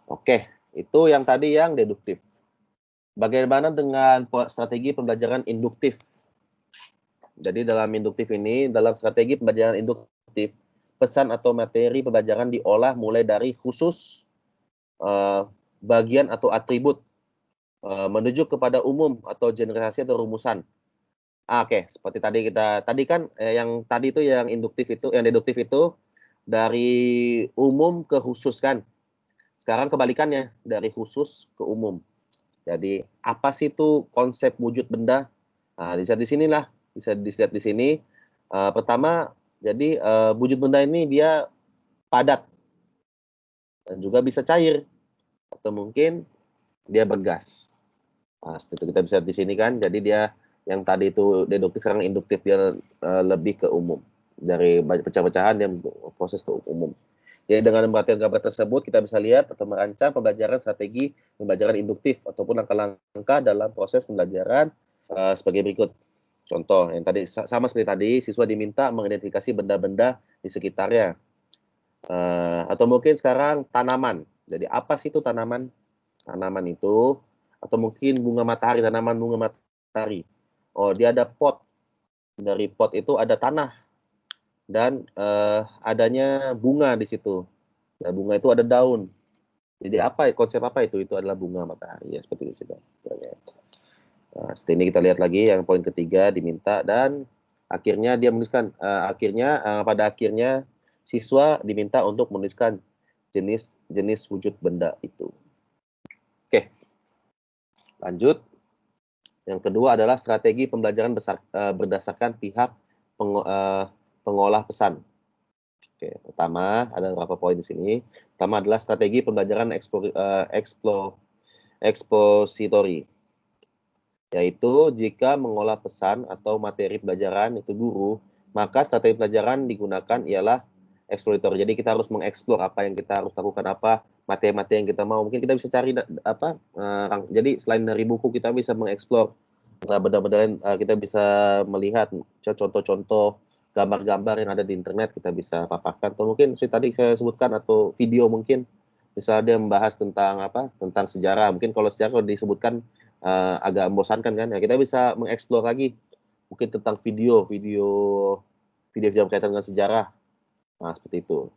Oke, itu yang tadi yang deduktif. Bagaimana dengan strategi pembelajaran induktif? Jadi dalam induktif ini, dalam strategi pembelajaran induktif, pesan atau materi pembelajaran diolah mulai dari khusus, bagian atau atribut, menuju kepada umum atau generasi atau rumusan. Oke, seperti tadi kan yang tadi itu yang deduktif itu dari umum ke khusus kan. Sekarang kebalikannya, dari khusus ke umum. Jadi apa sih itu konsep wujud benda? Nah, bisa dilihat di sini. Pertama, jadi wujud benda ini dia padat dan juga bisa cair atau mungkin dia bergas. Nah, seperti itu kita bisa lihat di sini kan. Jadi dia yang tadi itu deduktif, sekarang induktif, dia lebih ke umum. Dari pecah-pecahan dia proses ke umum. Jadi dengan memperhatikan gambar tersebut, kita bisa lihat atau merancang pembelajaran strategi pembelajaran induktif ataupun langkah-langkah dalam proses pembelajaran sebagai berikut. Contoh, yang tadi sama seperti tadi, siswa diminta mengidentifikasi benda-benda di sekitarnya. Atau mungkin sekarang tanaman. Jadi apa sih itu tanaman? Tanaman itu, atau mungkin bunga matahari, tanaman bunga matahari. Oh, dia ada pot. Dari pot itu ada tanah. Dan adanya bunga di situ. Nah, bunga itu ada daun. Jadi konsep apa itu? Itu adalah bunga matahari ya, seperti itu sudah. Nah, seperti ini kita lihat lagi yang poin ketiga diminta, dan akhirnya dia menuliskan pada akhirnya siswa diminta untuk menuliskan jenis wujud benda itu. Oke. Lanjut. Yang kedua adalah strategi pembelajaran berdasarkan pihak pengolah pesan. Oke, pertama ada beberapa poin di sini. Pertama adalah strategi pembelajaran ekspositori, yaitu jika mengolah pesan atau materi pelajaran itu guru, maka strategi pelajaran digunakan ialah eksploritor. Jadi kita harus mengeksplor apa yang kita harus lakukan, apa materi-materi yang kita mau. Mungkin kita bisa cari jadi selain dari buku kita bisa mengeksplor benda-benda, kita bisa melihat contoh-contoh gambar-gambar yang ada di internet, kita bisa paparkan, atau mungkin tadi saya sebutkan, atau video mungkin misalnya dia membahas tentang sejarah. Mungkin kalau sejarah disebutkan agak membosankan kan, ya kita bisa mengeksplor lagi mungkin tentang video berkaitan dengan sejarah. Nah, seperti itu.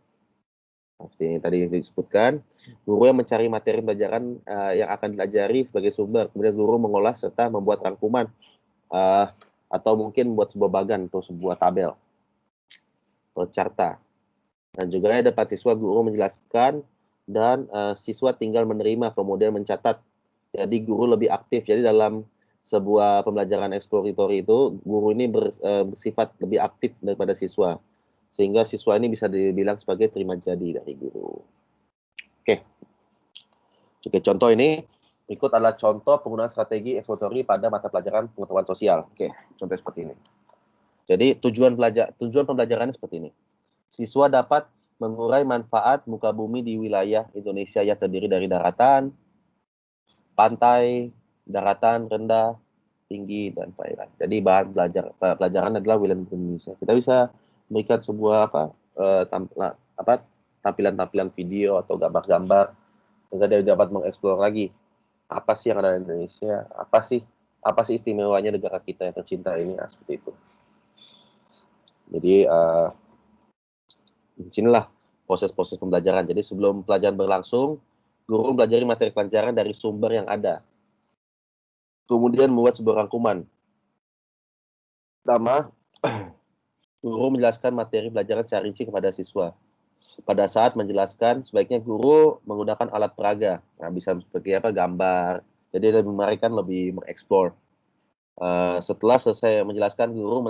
Nah, seperti yang tadi disebutkan, guru yang mencari materi pelajaran yang akan dilajari sebagai sumber, kemudian guru mengolah serta membuat rangkuman atau mungkin membuat sebuah bagan atau sebuah tabel atau carta. Dan juga dapat siswa guru menjelaskan dan siswa tinggal menerima kemudian mencatat. Jadi guru lebih aktif. Jadi dalam sebuah pembelajaran eksploratory itu guru ini bersifat lebih aktif daripada siswa, sehingga siswa ini bisa dibilang sebagai terima jadi dari guru. Oke, contoh ini berikut adalah contoh penggunaan strategi eksploratory pada mata pelajaran pengetahuan sosial. Oke, contoh seperti ini. Jadi tujuan pembelajarannya seperti ini. Siswa dapat mengurai manfaat muka bumi di wilayah Indonesia yang terdiri dari daratan, pantai, daratan rendah, tinggi, dan perairan. Jadi bahan pelajaran adalah wilayah Indonesia. Kita bisa memberikan sebuah tampilan-tampilan video atau gambar-gambar sehingga dia dapat mengeksplor lagi apa sih yang ada di Indonesia, apa sih istimewanya negara kita yang tercinta ini, seperti itu. Jadi disinilah proses-proses pembelajaran. Jadi sebelum pelajaran berlangsung, guru mempelajari materi pelajaran dari sumber yang ada. Kemudian membuat sebuah rangkuman. Pertama, guru menjelaskan materi pelajaran secara rinci kepada siswa. Pada saat menjelaskan, sebaiknya guru menggunakan alat peraga. Nah, bisa seperti gambar. Jadi lebih menarik, lebih mengeksplor. Setelah selesai menjelaskan, guru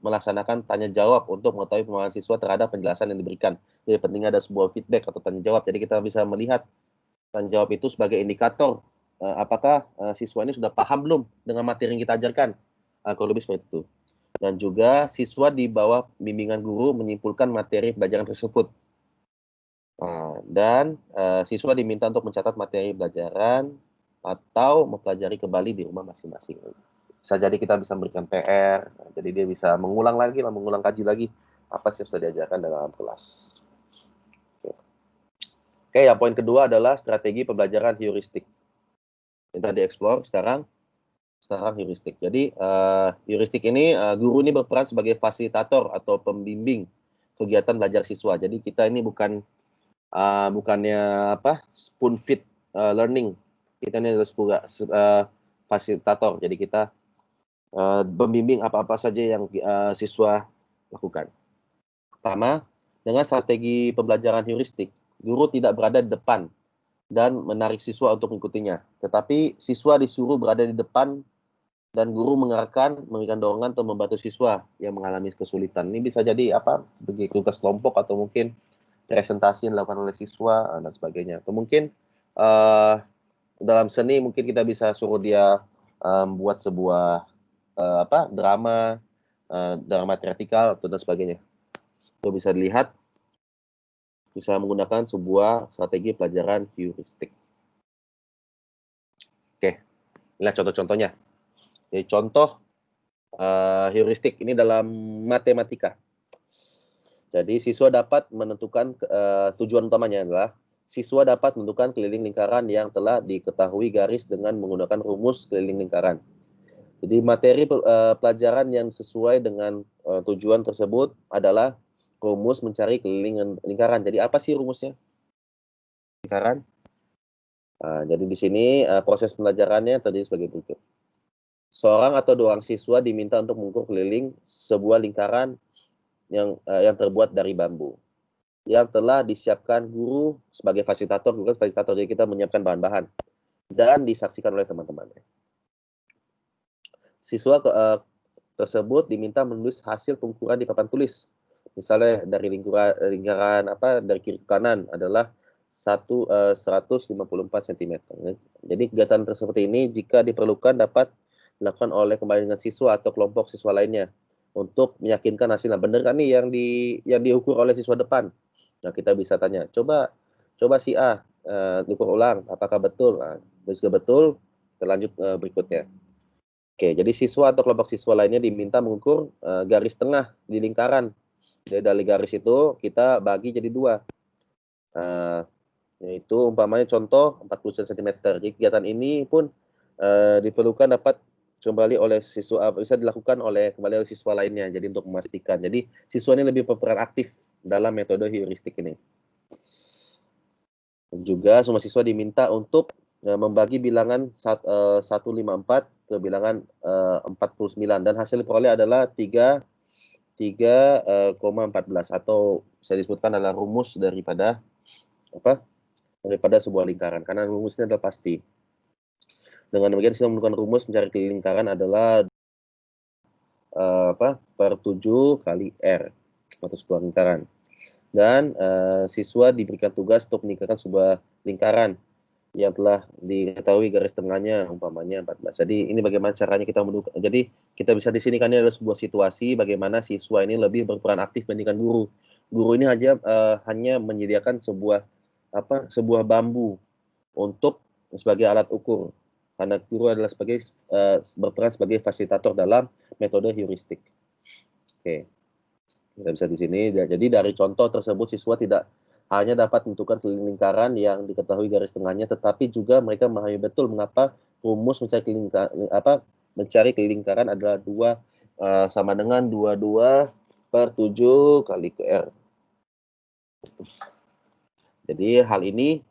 melaksanakan tanya jawab untuk mengetahui pemahaman siswa terhadap penjelasan yang diberikan. Jadi pentingnya ada sebuah feedback atau tanya jawab. Jadi kita bisa melihat tanya jawab itu sebagai indikator apakah siswa ini sudah paham belum dengan materi yang kita ajarkan. Kurang lebih seperti itu. Dan juga siswa di bawah bimbingan guru menyimpulkan materi pelajaran tersebut. Dan siswa diminta untuk mencatat materi pelajaran atau mempelajari kembali di rumah masing-masing. Bisa jadi kita bisa memberikan PR, jadi dia bisa mengulang kaji lagi apa sih yang sudah diajarkan dalam kelas. Oke, yang poin kedua adalah strategi pembelajaran heuristik. Kita dieksplor sekarang heuristik. Jadi heuristik ini guru ini berperan sebagai fasilitator atau pembimbing kegiatan belajar siswa. Jadi kita ini bukannya spoon feed learning. Kita ini adalah fasilitator. Jadi kita membimbing apa-apa saja yang siswa lakukan. Pertama, dengan strategi pembelajaran heuristik, guru tidak berada di depan dan menarik siswa untuk mengikutinya. Tetapi siswa disuruh berada di depan dan guru mengarahkan, memberikan dorongan untuk membantu siswa yang mengalami kesulitan. Ini bisa jadi sebagai tugas kelompok atau mungkin presentasi yang dilakukan oleh siswa dan sebagainya. Atau mungkin dalam seni mungkin kita bisa suruh dia buat sebuah drama teatrikal dan sebagainya. Itu bisa dilihat, bisa menggunakan sebuah strategi pelajaran heuristik. Oke, inilah contoh-contohnya. Jadi contoh heuristik ini dalam matematika. Jadi siswa dapat menentukan tujuan utamanya adalah siswa dapat menentukan keliling lingkaran yang telah diketahui garis dengan menggunakan rumus keliling lingkaran. Jadi materi pelajaran yang sesuai dengan tujuan tersebut adalah rumus mencari keliling lingkaran. Jadi apa sih rumusnya? Lingkaran. Jadi di sini proses pembelajarannya terdiri sebagai berikut. Seorang atau dua orang siswa diminta untuk mengukur keliling sebuah lingkaran yang terbuat dari bambu yang telah disiapkan guru sebagai fasilitator. Jadi kita menyiapkan bahan-bahan dan disaksikan oleh teman-temannya. Siswa tersebut diminta menulis hasil pengukuran di papan tulis. Misalnya dari lingkaran dari kiri ke kanan adalah 154 cm. Jadi kegiatan seperti ini jika diperlukan dapat dilakukan oleh kembali dengan siswa atau kelompok siswa lainnya untuk meyakinkan hasilnya. Benar kan nih yang diukur oleh siswa depan? Nah, kita bisa tanya, coba si A diukur ulang, apakah betul? Nah, jika betul, kita lanjut berikutnya. Oke, jadi siswa atau kelompok siswa lainnya diminta mengukur garis tengah di lingkaran. Jadi dari garis itu kita bagi jadi dua. Yaitu umpamanya contoh 40 cm. Jadi kegiatan ini pun diperlukan dapat kembali oleh siswa, bisa dilakukan kembali oleh siswa lainnya. Jadi untuk memastikan. Jadi siswa ini lebih berperan aktif dalam metode heuristik ini. Dan juga semua siswa diminta untuk membagi bilangan 154 ke bilangan 49 dan hasil diperoleh adalah 3,14 atau bisa disebutkan adalah rumus daripada sebuah lingkaran, karena rumusnya adalah pasti. Dengan demikian siswa menemukan rumus mencari keliling lingkaran adalah per 7 kali R atau sebuah lingkaran. Dan siswa diberikan tugas untuk meningkatkan sebuah lingkaran yang telah diketahui garis tengahnya umpamanya 14. Jadi ini bagaimana caranya kita menentukan. Jadi kita bisa di sini kan ini adalah sebuah situasi bagaimana siswa ini lebih berperan aktif dibandingkan guru. Guru ini hanya menyediakan sebuah bambu untuk sebagai alat ukur. Karena guru adalah berperan sebagai fasilitator dalam metode heuristik. Oke. Kita bisa di sini. Jadi dari contoh tersebut siswa tidak hanya dapat menentukan keliling lingkaran yang diketahui garis tengahnya, tetapi juga mereka memahami betul mengapa rumus mencari keliling lingkaran adalah sama dengan 22 per 7 kali ke R. Jadi hal ini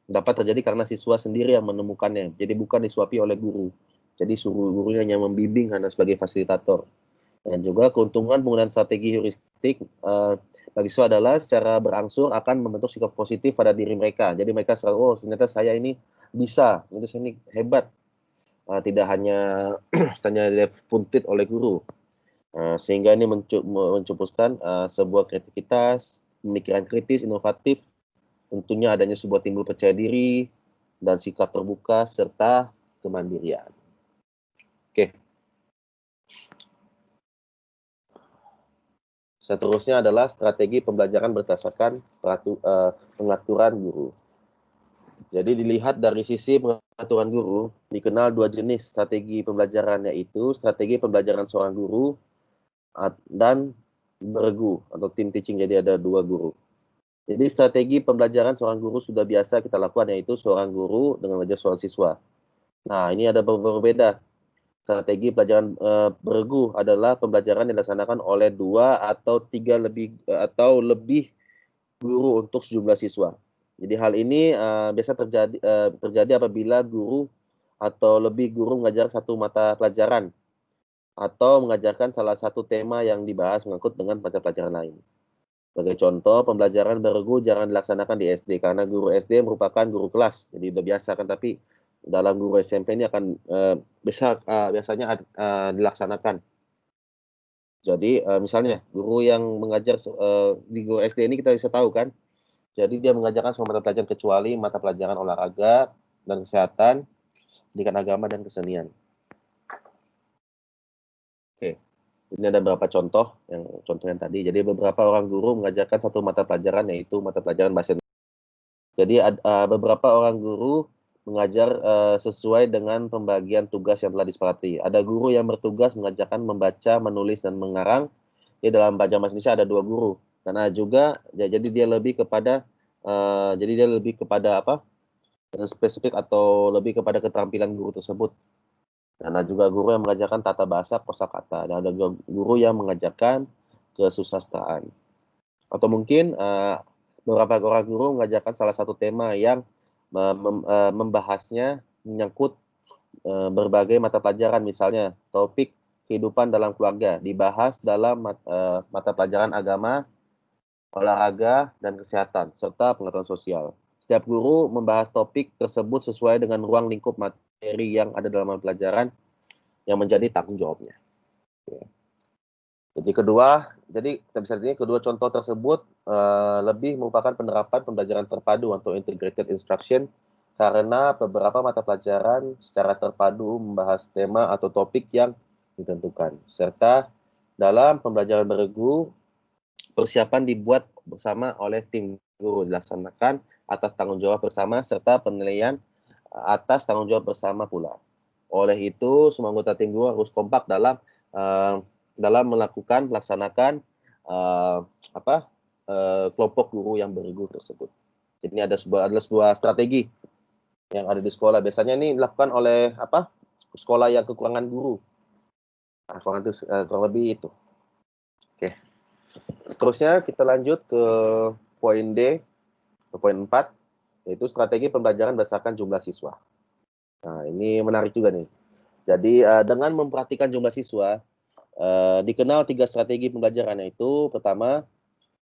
dapat terjadi karena siswa sendiri yang menemukannya. Jadi bukan disuapi oleh guru. Jadi gurunya hanya membimbing hanya sebagai fasilitator. Dan juga keuntungan penggunaan strategi heuristik bagi siswa adalah secara berangsur akan membentuk sikap positif pada diri mereka. Jadi mereka selalu, ternyata saya ini bisa, ternyata saya ini hebat. Tidak hanya dipuntit oleh guru. Sehingga ini mencetuskan sebuah kreativitas, pemikiran kritis, inovatif, tentunya adanya sebuah timbul percaya diri, dan sikap terbuka, serta kemandirian. Oke. Seterusnya adalah strategi pembelajaran berdasarkan pengaturan guru. Jadi dilihat dari sisi pengaturan guru, dikenal dua jenis strategi pembelajaran, yaitu strategi pembelajaran seorang guru dan bergu atau team teaching, jadi ada dua guru. Jadi strategi pembelajaran seorang guru sudah biasa kita lakukan, yaitu seorang guru dengan mengajar seorang siswa. Nah, ini ada berbeda. Strategi pelajaran bergu adalah pembelajaran yang dilaksanakan oleh 2 atau 3 atau lebih guru untuk sejumlah siswa. Jadi hal ini biasa terjadi apabila guru atau lebih guru mengajar satu mata pelajaran atau mengajarkan salah satu tema yang dibahas mengangkut dengan mata pelajaran lain. Sebagai contoh, pembelajaran bergu jangan dilaksanakan di SD karena guru SD merupakan guru kelas, jadi udah biasa kan, tapi dalam guru SMP ini akan biasanya dilaksanakan. Jadi misalnya guru yang mengajar di guru SD ini kita bisa tahu kan, jadi dia mengajarkan semua mata pelajaran kecuali mata pelajaran olahraga dan kesehatan, pendidikan agama dan kesenian. Oke, ini ada beberapa contoh yang tadi. Jadi beberapa orang guru mengajarkan satu mata pelajaran, yaitu mata pelajaran bahasa Indonesia. Jadi beberapa orang guru mengajar sesuai dengan pembagian tugas yang telah disepakati. Ada guru yang bertugas mengajarkan membaca, menulis, dan mengarang. Jadi dalam pelajaran bahasa Indonesia ada 2 guru. Karena juga jadi dia lebih kepada spesifik atau lebih kepada keterampilan guru tersebut. Dan ada juga guru yang mengajarkan tata bahasa, kosakata. Dan ada juga guru yang mengajarkan kesusastraan. Atau mungkin beberapa orang guru mengajarkan salah satu tema yang membahasnya menyangkut berbagai mata pelajaran, misalnya topik kehidupan dalam keluarga dibahas dalam mata pelajaran agama, olahraga, dan kesehatan, serta pengetahuan sosial. Setiap guru membahas topik tersebut sesuai dengan ruang lingkup materi yang ada dalam mata pelajaran yang menjadi tanggung jawabnya. Jadi kita bisa lihat kedua contoh tersebut lebih merupakan penerapan pembelajaran terpadu atau integrated instruction, karena beberapa mata pelajaran secara terpadu membahas tema atau topik yang ditentukan. Serta dalam pembelajaran bergu, persiapan dibuat bersama oleh tim guru, dilaksanakan atas tanggung jawab bersama serta penilaian atas tanggung jawab bersama pula. Oleh itu, semua anggota tim guru harus kompak dalam melaksanakan kelompok guru yang bergu tersebut. Jadi ini adalah sebuah strategi yang ada di sekolah. Biasanya ini dilakukan oleh sekolah yang kekurangan guru. Nah, kurang lebih itu. Oke. Seterusnya kita lanjut ke poin D, ke poin 4, yaitu strategi pembelajaran berdasarkan jumlah siswa. Nah, ini menarik juga nih. Jadi dengan memperhatikan jumlah siswa, dikenal 3 strategi pembelajaran, yaitu pertama,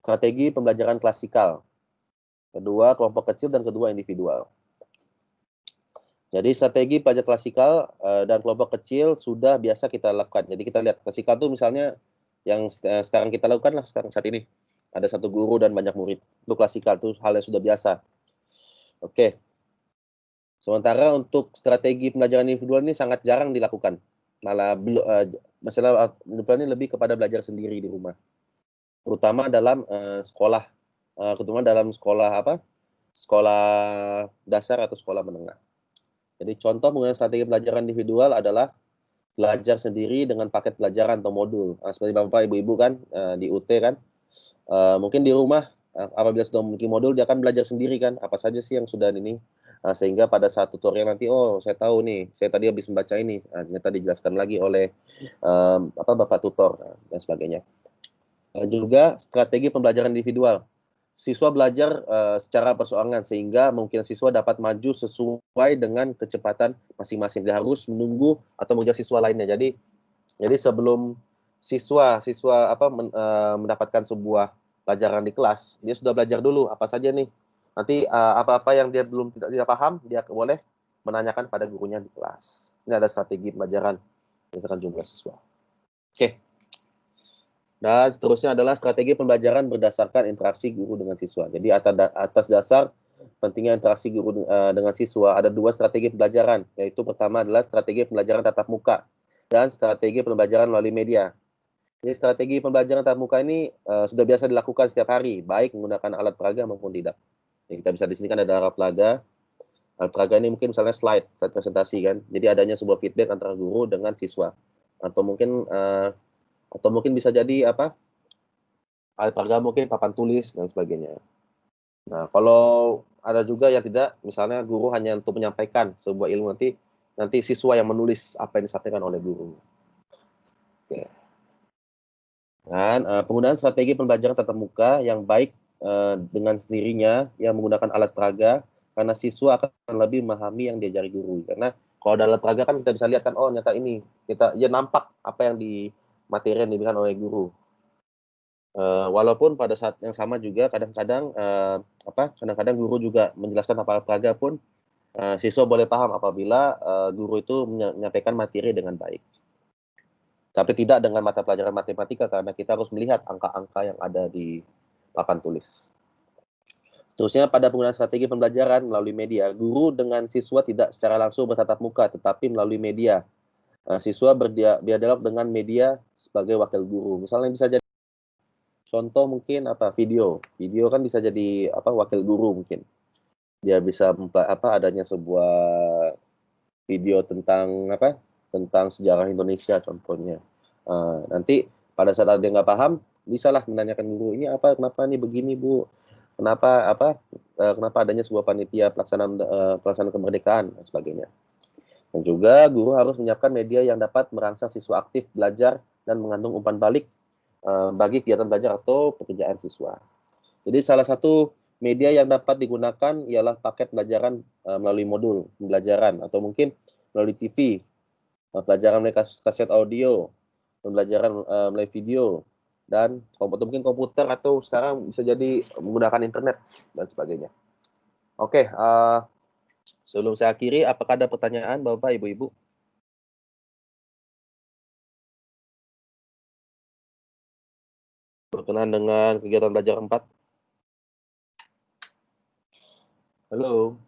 strategi pembelajaran klasikal, kedua kelompok kecil, dan kedua individual. Jadi strategi pelajaran klasikal dan kelompok kecil sudah biasa kita lakukan. Jadi kita lihat klasikal itu misalnya yang sekarang kita lakukan lah saat ini. Ada 1 guru dan banyak murid. Itu klasikal, itu hal yang sudah biasa. Oke. Sementara untuk strategi pembelajaran individual ini sangat jarang dilakukan. Malah masalah individual ini lebih kepada belajar sendiri di rumah. Terutama dalam sekolah. Terutama dalam sekolah dasar atau sekolah menengah. Jadi contoh menggunakan strategi pelajaran individual adalah belajar sendiri dengan paket pelajaran atau modul. Seperti Bapak Ibu kan di UT kan, mungkin di rumah apabila sudah memiliki modul dia akan belajar sendiri kan, apa saja sih yang sudah ini, sehingga pada saat tutorial nanti, oh saya tahu nih, saya tadi habis membaca ini, ternyata dijelaskan lagi oleh Bapak tutor dan sebagainya. Juga strategi pembelajaran individual. Siswa belajar secara perseorangan sehingga mungkin siswa dapat maju sesuai dengan kecepatan masing-masing. Dia harus menunggu atau mengejar siswa lainnya. Jadi sebelum siswa mendapatkan sebuah pelajaran di kelas, dia sudah belajar dulu apa saja nih. Nanti apa-apa yang dia belum tidak paham, dia boleh menanyakan pada gurunya di kelas. Ini ada strategi pembelajaran berdasarkan jumlah siswa. Oke. Dan seterusnya adalah strategi pembelajaran berdasarkan interaksi guru dengan siswa. Jadi atas dasar pentingnya interaksi guru dengan siswa, ada 2 strategi pembelajaran, yaitu pertama adalah strategi pembelajaran tatap muka dan strategi pembelajaran melalui media. Jadi strategi pembelajaran tatap muka ini sudah biasa dilakukan setiap hari, baik menggunakan alat peraga maupun tidak. Jadi kita bisa di sini kan ada alat peraga. Alat peraga ini mungkin misalnya slide presentasi kan. Jadi adanya sebuah feedback antara guru dengan siswa. Atau mungkin bisa jadi apa? Alat peraga mungkin papan tulis dan sebagainya. Nah, kalau ada juga yang tidak, misalnya guru hanya untuk menyampaikan sebuah ilmu, nanti siswa yang menulis apa yang disampaikan oleh guru. Oke. Dan penggunaan strategi pembelajaran tatap muka yang baik dengan sendirinya yang menggunakan alat peraga, karena siswa akan lebih memahami yang diajari guru. Karena kalau ada alat peraga kan kita bisa lihat kan, oh nyata ini ya nampak apa yang di materi yang diberikan oleh guru. Walaupun pada saat yang sama juga kadang-kadang guru juga menjelaskan alat peraga pun siswa boleh paham apabila guru itu menyampaikan materi dengan baik. Tapi tidak dengan mata pelajaran matematika, karena kita harus melihat angka-angka yang ada di papan tulis. Terusnya pada penggunaan strategi pembelajaran melalui media, guru dengan siswa tidak secara langsung bertatap muka, tetapi melalui media. Siswa berdialog dengan media sebagai wakil guru. Misalnya bisa jadi contoh mungkin video kan bisa jadi wakil guru mungkin. Dia bisa adanya sebuah video tentang sejarah Indonesia contohnya. Nanti pada saat ada yang nggak paham, bisalah menanyakan guru, ini kenapa nih begini Bu, kenapa adanya sebuah panitia pelaksanaan kemerdekaan dan sebagainya. Dan juga guru harus menyiapkan media yang dapat merangsang siswa aktif belajar dan mengandung umpan balik bagi kegiatan belajar atau pekerjaan siswa. Jadi salah satu media yang dapat digunakan ialah paket pembelajaran melalui modul pembelajaran, atau mungkin melalui TV, pelajaran melalui kaset audio, pembelajaran melalui video, dan mungkin komputer, atau sekarang bisa jadi menggunakan internet dan sebagainya. Oke, sebelum saya akhiri, apakah ada pertanyaan Bapak Ibu-Ibu? Berkenaan dengan kegiatan belajar 4? Halo.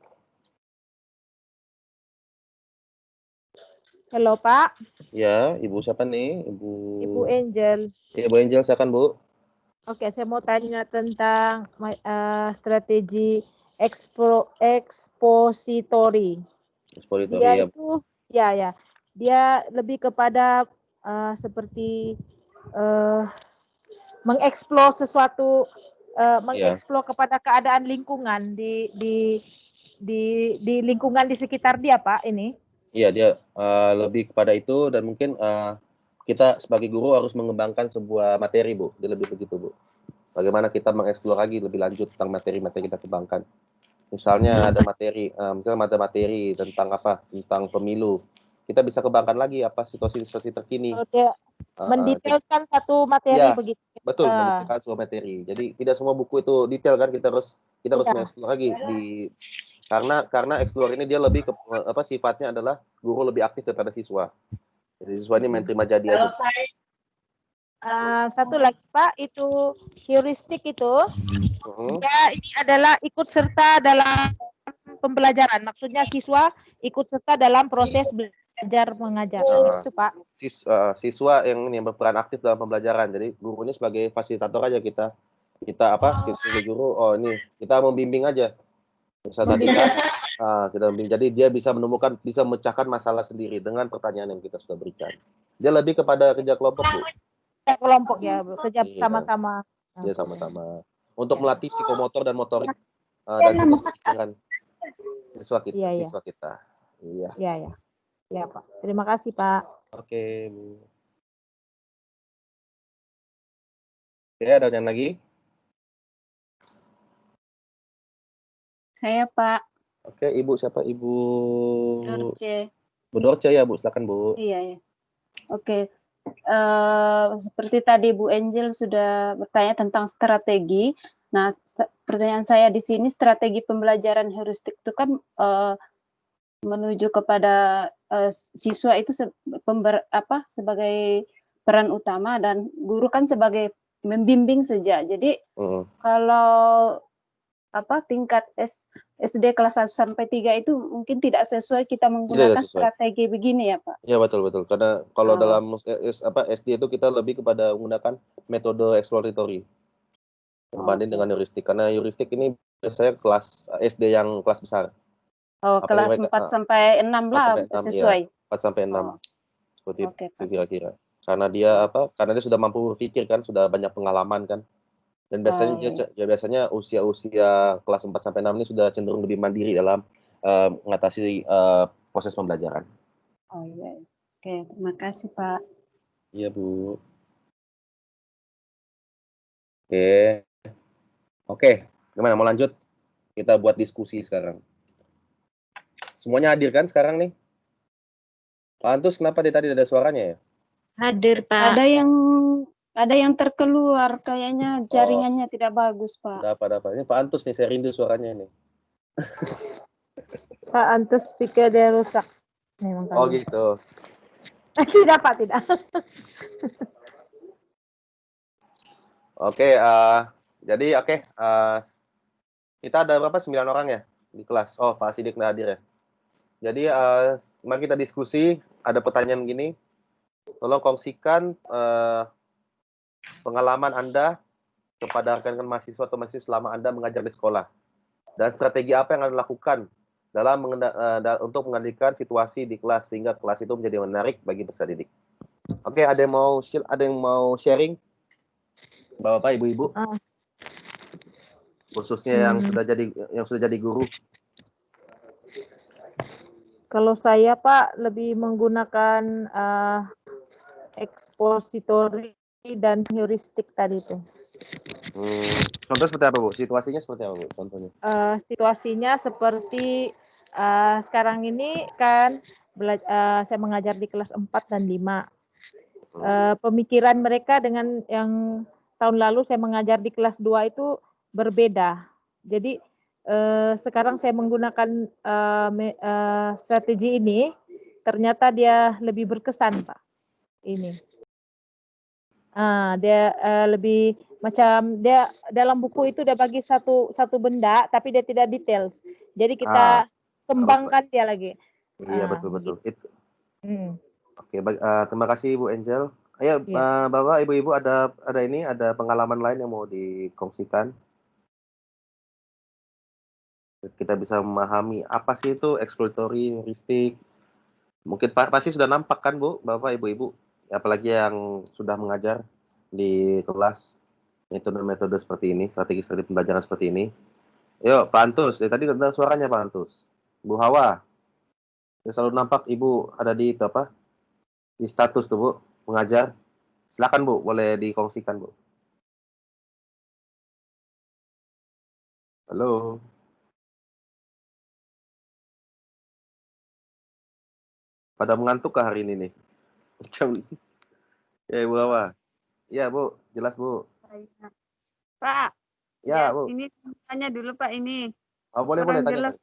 Halo Pak. Ya, Ibu siapa nih? Ibu Angel. Ya, Ibu Angel, silakan Bu. Oke, saya mau tanya tentang strategi expository. Dia itu dia lebih kepada seperti mengeksplor sesuatu, mengeksplor kepada keadaan lingkungan di lingkungan di sekitar dia, Pak, ini. Iya, dia lebih kepada itu, dan mungkin kita sebagai guru harus mengembangkan sebuah materi, Bu. Dia lebih begitu, Bu. Bagaimana kita mengeksplor lagi lebih lanjut tentang materi-materi kita kembangkan. Misalnya ada materi, materi tentang tentang pemilu. Kita bisa kembangkan lagi situasi-situasi terkini. Mendetailkan satu materi begitu. Betul, mendetailkan sebuah materi. Jadi tidak semua buku itu detail kan, kita harus mengeksplor lagi karena explore ini dia lebih ke sifatnya adalah guru lebih aktif daripada siswa. Jadi siswa ini main terima jadi aja. Satu lagi Pak, itu heuristik itu, dia ini adalah ikut serta dalam pembelajaran. Maksudnya siswa ikut serta dalam proses belajar mengajar. Itu Pak. Siswa yang berperan aktif dalam pembelajaran. Jadi guru ini sebagai fasilitator aja, kita sebagai guru, ini kita membimbing aja. Misalnya tadi kan kita membimbing, jadi dia bisa memecahkan masalah sendiri dengan pertanyaan yang kita sudah berikan. Dia lebih kepada kerja kelompok, Bu. Kelompok ya, kerja sama-sama. Ya, sama-sama. Untuk melatih psikomotor dan motorik dan juga pikiran siswa kita. Iya. Ya, Pak. Terima kasih, Pak. Oke, Bu. Oke, ada yang lagi? Saya, Pak. Oke, Ibu siapa? Ibu Dorce. Bu Dorce ya, Bu. Silakan, Bu. Iya. Oke. Seperti tadi Bu Angel sudah bertanya tentang strategi. Nah, pertanyaan saya di sini, strategi pembelajaran heuristik itu kan menuju kepada siswa itu sebagai peran utama, dan guru kan sebagai membimbing saja. Jadi kalau tingkat SD kelas 1 sampai 3 itu mungkin tidak sesuai kita Tidak menggunakan sesuai. strategi begini ya, Pak? Ya betul. Karena kalau Oh. dalam SD itu kita lebih kepada menggunakan metode exploratory berbanding dengan heuristik. Karena heuristik ini biasanya kelas SD yang kelas besar. Oh, kelas 4 sampai 6 lah 4 sampai 6, sesuai. ya, 4 sampai 6. Oh. Seperti Oke, itu Pak. kira-kira. Karena dia Karena dia sudah mampu berpikir kan, sudah banyak pengalaman kan. Dan biasanya biasanya usia kelas 4 sampai 6 ini sudah cenderung lebih mandiri dalam mengatasi proses pembelajaran. Oh iya. Oke, terima kasih, Pak. Iya, Bu. Oke. Gimana, mau lanjut? Kita buat diskusi sekarang. Semuanya hadir kan sekarang nih? Pak Antus, kenapa tadi ada suaranya ya? Hadir, Pak. Ada yang terkeluar, kayaknya jaringannya tidak bagus, Pak. Ada apa? Ini Pak Antus nih, saya rindu suaranya nih. Pak Antus speaker dia rusak. Memang Oh kali. gitu. Tidak, Pak, tidak. Oke, jadi kita ada berapa? 9 orang ya di kelas. Oh, Pak Sidik nggak hadir ya. Jadi mari kita diskusi. Ada pertanyaan gini. Tolong kongsikan pengalaman Anda kepada rekan-rekan mahasiswa atau mahasiswa selama Anda mengajar di sekolah. Dan strategi apa yang Anda lakukan dalam untuk mengendalikan situasi di kelas sehingga kelas itu menjadi menarik bagi peserta didik. Oke, ada yang mau sharing? Bapak, Ibu-ibu? Khususnya yang sudah jadi guru. Kalau saya, Pak, lebih menggunakan expository dan heuristik tadi itu. Contoh seperti apa, Bu? Situasinya seperti apa, Bu? Contohnya? Situasinya seperti sekarang ini kan saya mengajar di kelas 4 dan 5. Pemikiran mereka dengan yang tahun lalu saya mengajar di kelas 2 itu berbeda. Jadi sekarang saya menggunakan strategi ini, ternyata dia lebih berkesan, Pak. Ini. Dia lebih macam dia dalam buku itu dia bagi satu benda, tapi dia tidak details. Jadi kita kembangkan dia lagi. Iya, betul. Gitu. Oke, terima kasih Bu Angel. Ayo, Bapak, Ibu-ibu ada pengalaman lain yang mau dikongsikan? Kita bisa memahami apa sih itu exploratory, heuristik. Mungkin pasti sudah nampak kan, Bu, Bapak, Ibu-ibu, apalagi yang sudah mengajar di kelas metode-metode seperti ini, strategi-strategi pembelajaran seperti ini. Yuk, Pak Antus, tadi ada suaranya Pak Antus. Bu Hawa, selalu nampak Ibu ada di di status tuh, Bu, mengajar. Silakan, Bu, boleh dikongsikan, Bu. Halo. Pada mengantuk kah hari ini nih? Ya, Ibu Hawa. Iya, Bu, jelas, Bu. Pak, Ya, Bu. ini tanya dulu, Pak, ini. Oh, boleh tanya. Jelas.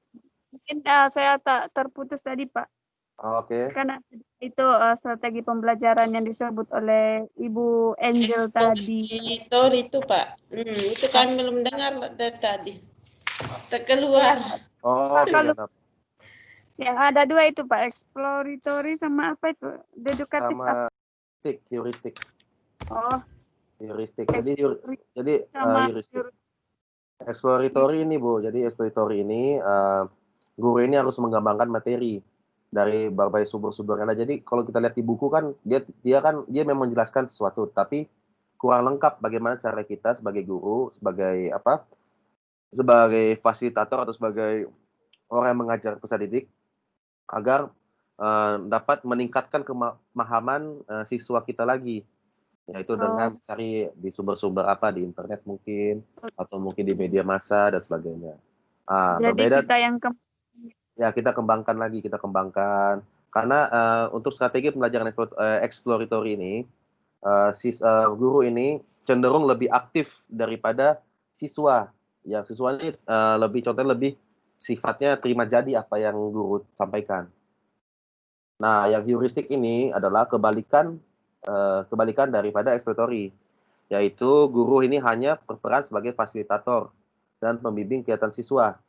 Mungkin saya tak terputus tadi, Pak. Oke. Karena itu strategi pembelajaran yang disebut oleh Ibu Angel tadi. Expositor itu, Pak. Itu kami belum dengar dari tadi. Terkeluar. Oh, oke. Yang ada dua itu, Pak, exploratory sama apa itu? Dedukatif sama heuristik. Oh. Heuristik. Jadi heuristik. Exploratory ini, Bu. Jadi exploratory ini guru ini harus mengembangkan materi dari berbagai sumber-sumber yang ada. Jadi kalau kita lihat di buku kan dia memang menjelaskan sesuatu, tapi kurang lengkap bagaimana cara kita sebagai guru, sebagai fasilitator atau sebagai orang yang mengajar peserta didik agar dapat meningkatkan pemahaman siswa kita lagi, yaitu dengan cari di sumber-sumber di internet mungkin, atau mungkin di media massa dan sebagainya. Jadi kita kembangkan lagi, karena untuk strategi pembelajaran exploratory ini, guru ini cenderung lebih aktif daripada siswa. Yang siswa ini lebih sifatnya terima jadi apa yang guru sampaikan. Nah, yang heuristik ini adalah kebalikan daripada exploratory, yaitu guru ini hanya berperan sebagai fasilitator dan pembimbing kegiatan siswa.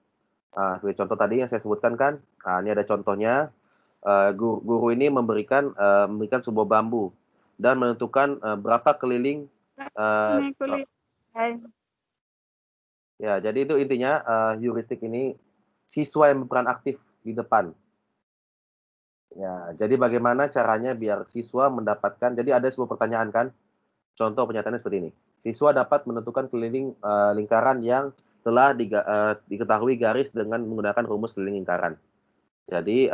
Sebagai contoh tadi yang saya sebutkan kan, ini ada contohnya. Guru ini memberikan sebuah bambu dan menentukan berapa keliling. Ini kulit. Ya, jadi itu intinya heuristik ini siswa yang berperan aktif di depan. Ya, jadi bagaimana caranya biar siswa mendapatkan, jadi ada sebuah pertanyaan kan, contoh pernyataannya seperti ini. Siswa dapat menentukan keliling lingkaran yang telah diketahui garis dengan menggunakan rumus keliling lingkaran. Jadi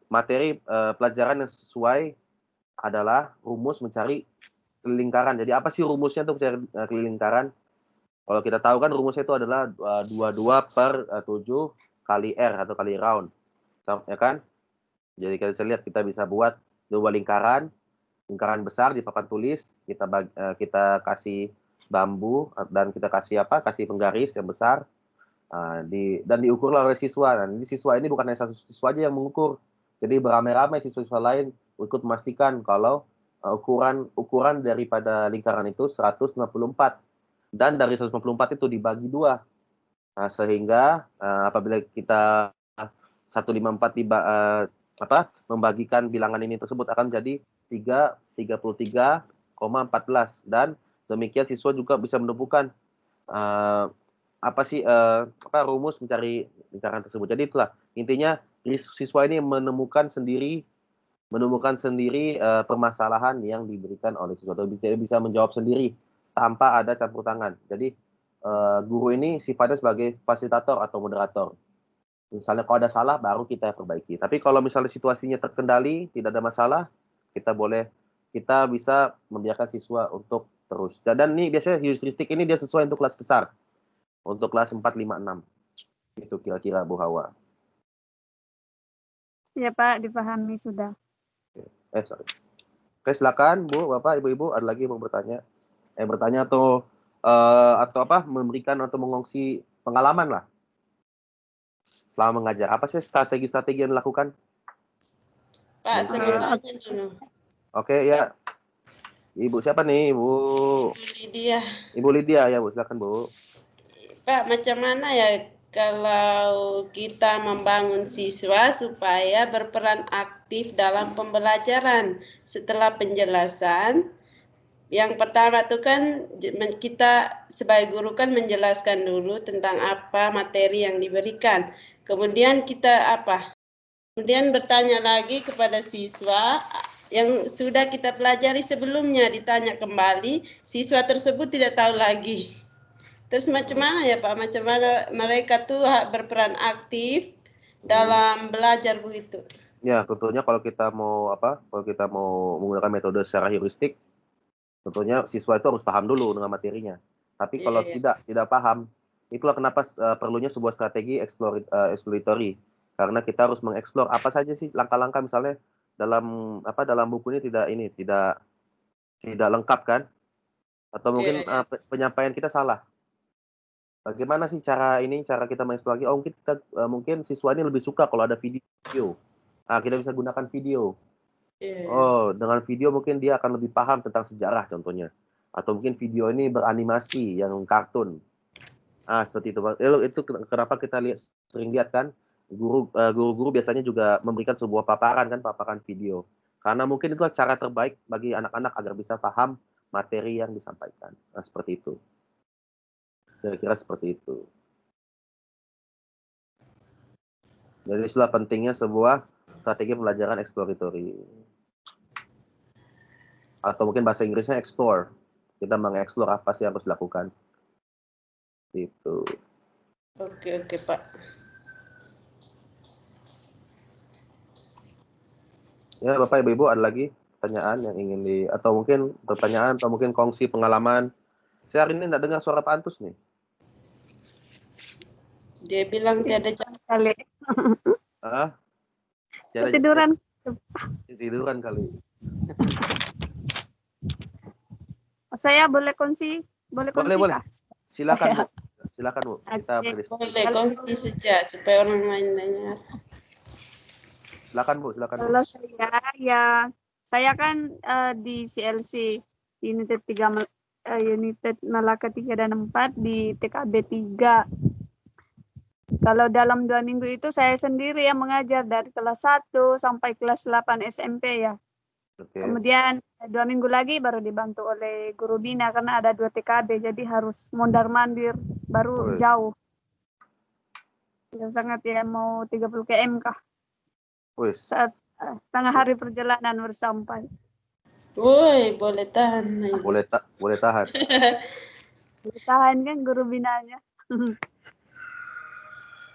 materi pelajaran yang sesuai adalah rumus mencari keliling lingkaran. Jadi apa sih rumusnya untuk mencari keliling lingkaran? Kalau kita tahu kan rumusnya itu adalah 22/7 kali R atau kali round. Ya kan? Jadi kita bisa lihat, kita bisa buat 2 lingkaran besar di papan tulis, kita kasih bambu dan kita kasih penggaris yang besar, dan diukurlah oleh siswa. Nah, ini siswa ini bukan hanya satu siswa aja yang mengukur, jadi beramai-ramai siswa-siswa lain ikut memastikan kalau ukuran daripada lingkaran itu 154, dan dari 154 itu dibagi 2. Nah, sehingga apabila kita 154 membagikan bilangan ini tersebut akan menjadi 33,14, dan demikian siswa juga bisa menemukan rumus mencari lingkaran tersebut. Jadi itulah intinya, siswa ini menemukan sendiri permasalahan yang diberikan oleh siswa, atau bisa menjawab sendiri tanpa ada campur tangan. Jadi guru ini sifatnya sebagai fasilitator atau moderator. Misalnya kalau ada salah baru kita perbaiki. Tapi kalau misalnya situasinya terkendali, tidak ada masalah, kita bisa membiarkan siswa untuk terus. Dan ini biasanya heuristik ini dia sesuai untuk kelas besar. Untuk kelas 4, 5, 6. Itu kira-kira Bu Hawa. Ya Pak, dipahami sudah. Sorry. Oke, silakan Bu, Bapak, Ibu-ibu, ada lagi yang mau bertanya? Bertanya atau memberikan atau mengongsi pengalaman lah selama mengajar. Apa sih strategi-strategi yang dilakukan? Pak, saya mau tanya dulu. Oke, ya. Ibu siapa nih, Ibu? Lydia. Ibu Lydia, ya Bu, silakan Bu. Pak, macam mana ya kalau kita membangun siswa supaya berperan aktif dalam pembelajaran? Setelah penjelasan, yang pertama itu kan kita sebagai guru kan menjelaskan dulu tentang apa materi yang diberikan. Kemudian Kemudian bertanya lagi kepada siswa yang sudah kita pelajari sebelumnya, ditanya kembali, siswa tersebut tidak tahu lagi. Terus macam mana ya Pak? Macam mana mereka tuh berperan aktif dalam belajar begitu? Ya, tentunya kalau kita mau menggunakan metode secara heuristik, tentunya siswa itu harus paham dulu dengan materinya. Tapi kalau tidak paham, itulah kenapa perlunya sebuah strategi exploratory. Karena kita harus mengeksplor apa saja sih langkah-langkah, misalnya dalam buku ini tidak lengkap kan? Atau mungkin penyampaian kita salah. Bagaimana sih cara kita mengeksplor lagi? Mungkin siswa ini lebih suka kalau ada video. Nah, kita bisa gunakan video. Dengan video mungkin dia akan lebih paham tentang sejarah contohnya. Atau mungkin video ini beranimasi yang kartun. Seperti itu. Itu kenapa kita sering lihat kan, guru-guru biasanya juga memberikan sebuah paparan video. Karena mungkin itu cara terbaik bagi anak-anak agar bisa paham materi yang disampaikan. Nah, seperti itu. Saya kira seperti itu. Jadi itulah pentingnya sebuah strategi pembelajaran exploratory. Atau mungkin bahasa Inggrisnya explore. Kita mengeksplor apa sih yang harus dilakukan. Itu. Oke Pak. Ya Bapak Ibu ada lagi pertanyaan yang ingin atau mungkin kongsi pengalaman. Saya hari ini tidak dengar suara Pak Antus nih. Dia bilang tiada jam kali. Tiduran kali. Saya boleh kongsi? Boleh. Silakan Bu. Kita berdiskusi. Boleh kongsi saja supaya orang lain dengar. Silakan Bu. Kalau saya kan di CLC unit 3 unit Malaka 3 dan 4 di TKB 3. Kalau dalam 2 minggu itu saya sendiri yang mengajar dari kelas 1 sampai kelas 8 SMP ya. Oke. Kemudian 2 minggu lagi baru dibantu oleh guru bina karena ada 2 TKB, jadi harus mondar-mandir, baru Woi. jauh. Ya, sangat ya, mau 30 km kah Wis. saat setengah hari perjalanan baru sampai. Woi, boleh tahan. Boleh tahan. Tahan kan guru binanya.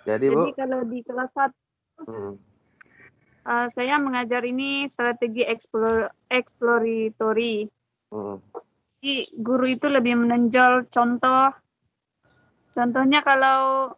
Jadi Bu, Jadi kalau di kelas 1 hmm, saya mengajar ini strategi exploratory. hmm, Jadi guru itu lebih menonjol contohnya kalau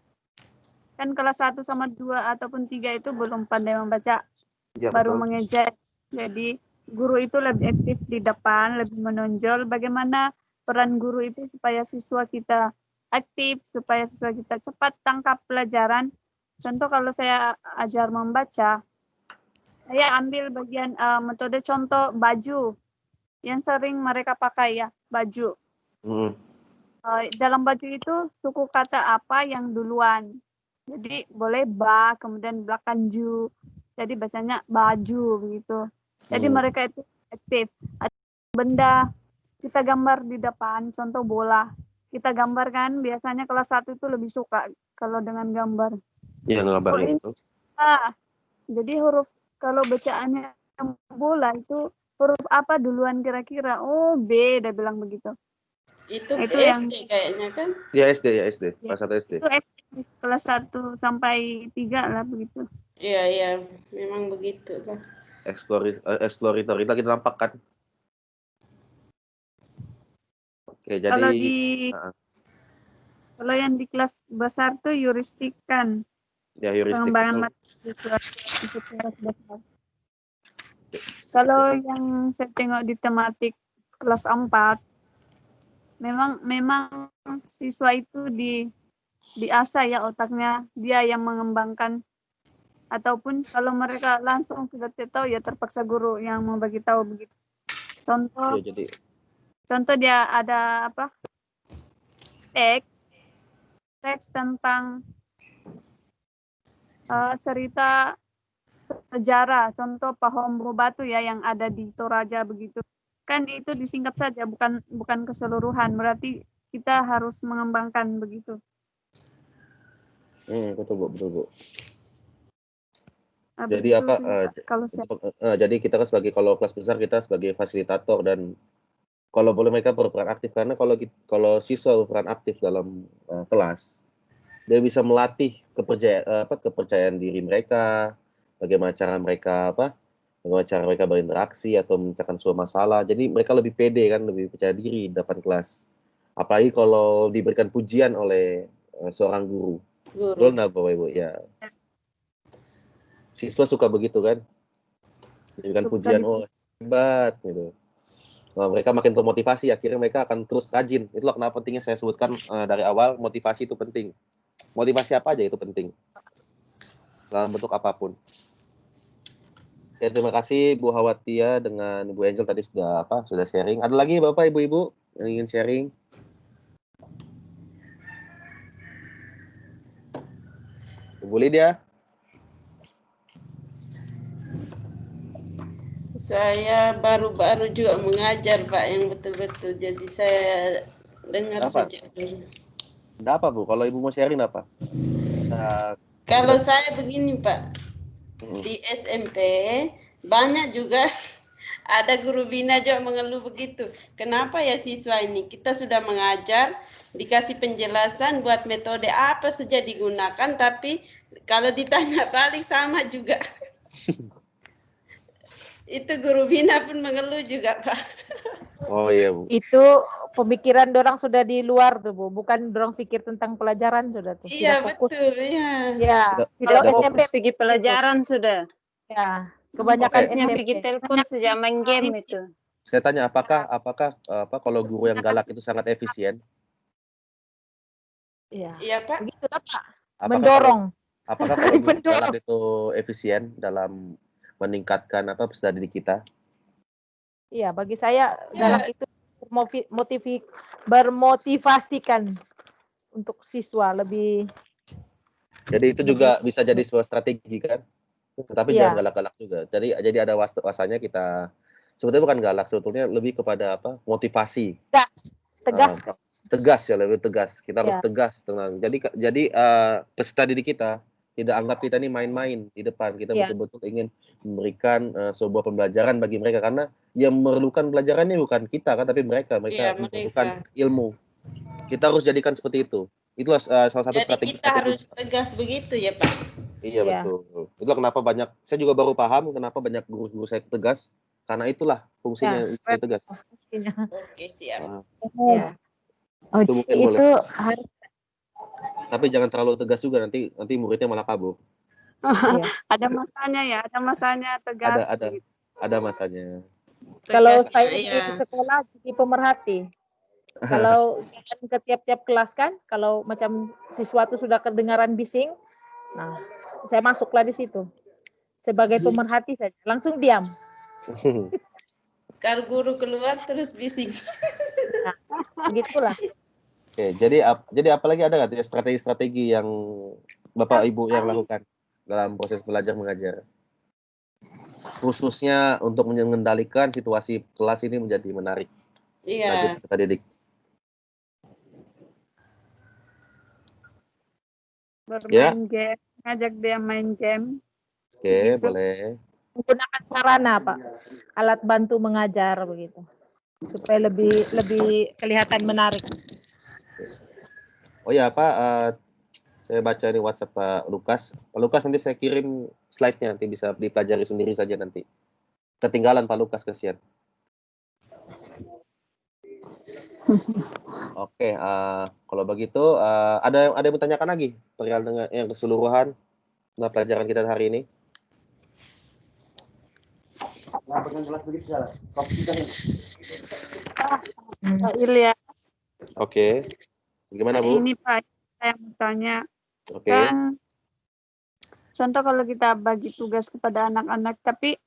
kan kelas 1 sama 2 ataupun 3 itu belum pandai membaca, iya baru betul. mengejar. Jadi guru itu lebih aktif di depan, lebih menonjol bagaimana peran guru itu supaya siswa kita aktif, supaya siswa kita cepat tangkap pelajaran. Contoh kalau saya ajar membaca, saya ambil bagian metode contoh baju yang sering mereka pakai ya, baju. Hmm, Dalam baju itu suku kata apa yang duluan. Jadi boleh ba, kemudian belakang ju. Jadi bahasanya baju begitu. Jadi mereka itu aktif. Ada benda kita gambar di depan, contoh bola. Kita gambar kan, biasanya kelas 1 itu lebih suka kalau dengan gambar. Iya ngabarin itu. Jadi huruf kalau bacaannya bola itu huruf apa duluan kira-kira? Oh, B, dia bilang begitu. Itu Itu SD kayaknya kan? Ya SD, kelas 1 SD. Itu SD kelas 1 sampai 3 lah begitu. Iya, memang begitu lah. Explorator kita nampak kan. Oke, jadi kalau yang di kelas besar tuh heuristik kan. ya heuristik. Pengembangan matematika. Kalau yang saya tengok di tematik kelas 4 memang siswa itu diasah ya otaknya, dia yang mengembangkan, ataupun kalau mereka langsung sudah tahu ya terpaksa guru yang membagi tahu begitu. Contoh Ya, contoh dia ada apa? Teks tentang cerita sejarah, contoh Pahombo Batu ya yang ada di Toraja begitu. Kan itu disingkat saja, bukan keseluruhan. Berarti kita harus mengembangkan begitu. Betul Bu. Jadi apa? Kalau saya Jadi kita kan kalau kelas besar kita sebagai fasilitator dan kalau boleh mereka berperan aktif karena kalau siswa berperan aktif dalam kelas, dia bisa melatih kepercayaan diri mereka, bagaimana cara mereka berinteraksi atau memecahkan sebuah masalah. Jadi mereka lebih pede kan, lebih percaya diri di depan kelas. Apalagi kalau diberikan pujian oleh seorang guru. Betul nggak Bapak Ibu? Ya. Siswa suka begitu kan? Diberikan pujian, oh hebat gitu. Nah, mereka makin termotivasi, akhirnya mereka akan terus rajin. Itulah kenapa pentingnya saya sebutkan dari awal, motivasi itu penting. Motivasi apa aja itu penting. Dalam bentuk apapun. Ya, terima kasih Bu Hawatia dengan Bu Angel tadi sudah sharing. Ada lagi Bapak Ibu-ibu yang ingin sharing? Bu Lydia? Saya baru-baru juga mengajar Pak yang betul-betul. Jadi saya dengar sejak dulu. Ada apa Bu? Kalau Ibu mau sharing apa? Kalau saya begini Pak, di SMP banyak juga ada guru bina juga mengeluh begitu. Kenapa ya siswa ini kita sudah mengajar, dikasih penjelasan buat metode apa saja digunakan, tapi kalau ditanya balik sama juga. Itu guru bina pun mengeluh juga Pak. Oh iya Bu. Itu pemikiran dorang sudah di luar tuh Bu, bukan dorang pikir tentang pelajaran sudah tuh. Iya fokus. betul ya. Ya, Tidak kalau fokus pergi pelajaran sudah. Ya, kebanyakan Fokusnya pergi telepon sejak main game itu. Saya tanya apakah kalau guru yang galak itu sangat efisien? Iya Pak. Begitu Pak. Mendorong. Apakah kalau guru galak itu efisien dalam meningkatkan peserta didik kita? Iya, bagi saya galak itu bermotivasikan untuk siswa lebih Jadi itu juga bisa jadi sebuah strategi kan. Tetapi Iya. jangan galak-galak juga. Jadi ada wasanya kita sebetulnya bukan galak, sebetulnya lebih kepada apa? Motivasi. Tegas. Tegas ya, lebih tegas. Kita harus Ya. tegas tenang. Jadi peserta didik kita tidak anggap kita ini main-main di depan. Kita Iya. betul-betul ingin memberikan sebuah pembelajaran bagi mereka karena yang memerlukan pelajaran ini bukan kita kan, tapi mereka Iya, memerlukan mereka. ilmu. Kita harus jadikan seperti itu. Itulah salah satu Jadi strategi. kita harus tegas begitu ya Pak. Iya, Iya. betul. Itulah kenapa saya juga baru paham kenapa banyak guru-guru saya tegas, karena itulah fungsinya Ya, itu tegas. Oke, siap. Ya. Oh, Itu mungkin itu boleh. harus Tapi jangan terlalu tegas juga, nanti muridnya malah kabur. Iya. Ada masanya ya, ada masanya tegas. gitu. Ada masanya. Kalau Tegasnya, saya iya. di sekolah jadi pemerhati. Kalau ke tiap-tiap kelas kan, kalau macam sesuatu sudah kedengaran bising, nah saya masuklah di situ sebagai pemerhati saja, langsung diam. Kalau guru keluar terus bising. Nah, begitulah. Oke, jadi apalagi ada nggak strategi-strategi yang Bapak Ibu yang lakukan dalam proses belajar mengajar? Khususnya untuk mengendalikan situasi kelas ini menjadi menarik bagi Iya. peserta didik. Bermain game, ngajak dia main game. Oke, Begitu. boleh. Menggunakan sarana, Pak, alat bantu mengajar begitu, supaya lebih kelihatan menarik. Oh ya, Pak, saya baca di WhatsApp Pak Lukas. Pak Lukas, nanti saya kirim slide-nya, nanti bisa dipelajari sendiri saja nanti. Ketinggalan Pak Lukas, kasihan. Oke, kalau begitu ada yang bertanyakan lagi perihal dengan yang keseluruhan tentang pelajaran kita hari ini? Pak Ilyas, Oke. Gimana, Bu? ini Pak, saya mau tanya. Oke. Kan, contoh kalau kita bagi tugas kepada anak-anak, tapi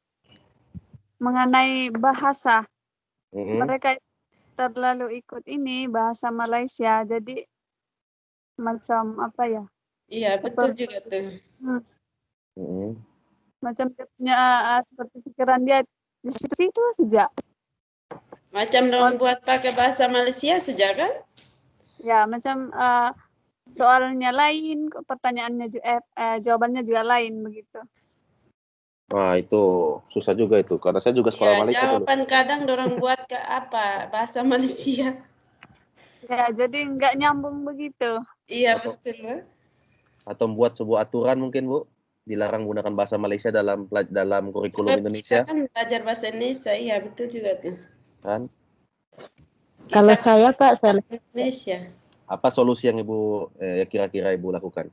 mengenai bahasa, mereka terlalu ikut ini bahasa Malaysia, jadi macam apa ya? Iya, betul juga tuh. Macam dia punya seperti pikiran dia di situ sejak. Macam dong buat pakai bahasa Malaysia sejak kan? Ya, macam soalnya lain, pertanyaannya jawabannya juga lain begitu. Wah, itu susah juga itu, karena saya juga sekolah Ya, Malaysia dulu. jawaban kadang dorang buat ke apa? Bahasa Malaysia. Ya, jadi nggak nyambung begitu. Iya, betul, Pak. Atau membuat sebuah aturan mungkin, Bu, dilarang menggunakan bahasa Malaysia dalam kurikulum Sebab Indonesia. kita kan belajar bahasa Indonesia, iya betul juga tuh. Kan? kalau saya Pak, saya Indonesia. Apa solusi yang Ibu kira-kira Ibu lakukan?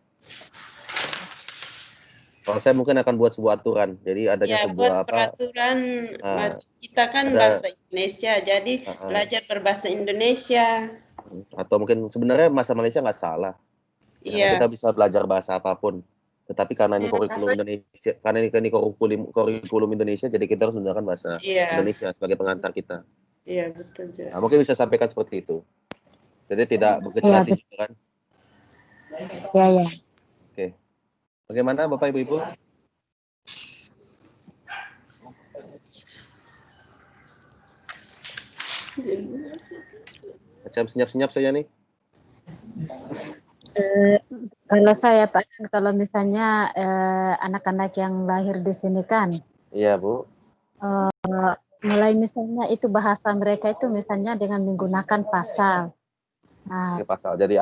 Kalau saya mungkin akan buat sebuah aturan. Jadi adanya Ya, sebuah buat peraturan kita kan ada- bahasa Indonesia, jadi belajar berbahasa Indonesia. atau mungkin sebenarnya bahasa Malaysia nggak salah. Ya, Iya. kita bisa belajar bahasa apapun. Tetapi karena ini kurikulum Indonesia, karena ini kurikulum Indonesia, jadi kita harus menggunakan bahasa Indonesia sebagai pengantar kita. Iya, betul juga. Nah, mungkin bisa sampaikan seperti itu. Jadi tidak berkecil hati juga kan. ya. Oke. Bagaimana Bapak Ibu? Macam senyap-senyap saja nih. Kalau saya Pak, kalau misalnya anak-anak yang lahir di sini kan, Iya Bu. mulai misalnya itu bahasa mereka itu misalnya dengan menggunakan pasal. Nah, Pasal. Jadi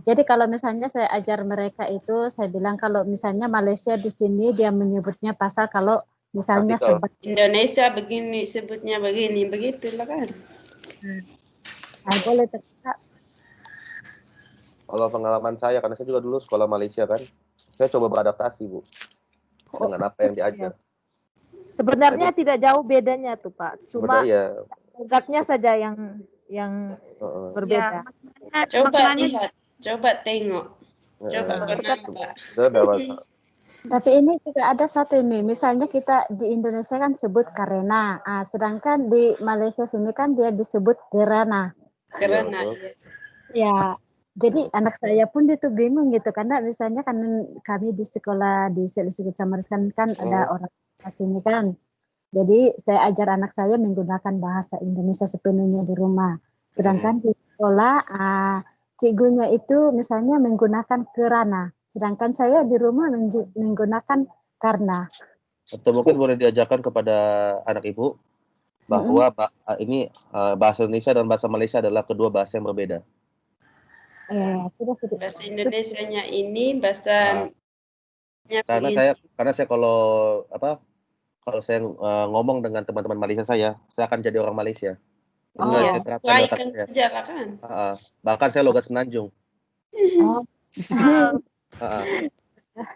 jadi kalau misalnya saya ajar mereka itu, saya bilang kalau misalnya Malaysia di sini dia menyebutnya pasal, kalau misalnya Indonesia begini sebutnya begini, begitulah kan. Boleh terkata. Kalau pengalaman saya, karena saya juga dulu sekolah Malaysia kan, saya coba beradaptasi Bu dengan apa yang diajar. Sebenarnya tidak jauh bedanya tuh Pak, cuma produknya saja yang berbeda. Ya, coba lihat, coba tengok, coba kenapa. Tapi ini juga ada satu ini, misalnya kita di Indonesia kan sebut karena, sedangkan di Malaysia sini kan dia disebut gerana. Karena ya. Jadi anak saya pun itu bingung gitu karena misalnya kan kami di sekolah di Selisih Kecamatan kan ada orang asing kan. Jadi saya ajar anak saya menggunakan bahasa Indonesia sepenuhnya di rumah. Sedangkan di sekolah cikgunya itu misalnya menggunakan kerana. Sedangkan saya di rumah menggunakan karena. Atau mungkin boleh diajarkan kepada anak ibu bahwa ini bahasa Indonesia dan bahasa Malaysia adalah kedua bahasa yang berbeda. Sudah. Bahasa Indonesianya ini bahasa karena saya kalau saya ngomong dengan teman-teman Malaysia saya akan jadi orang Malaysia. Iya, sesuaikan saja kan. Bahkan saya logat Semenanjung.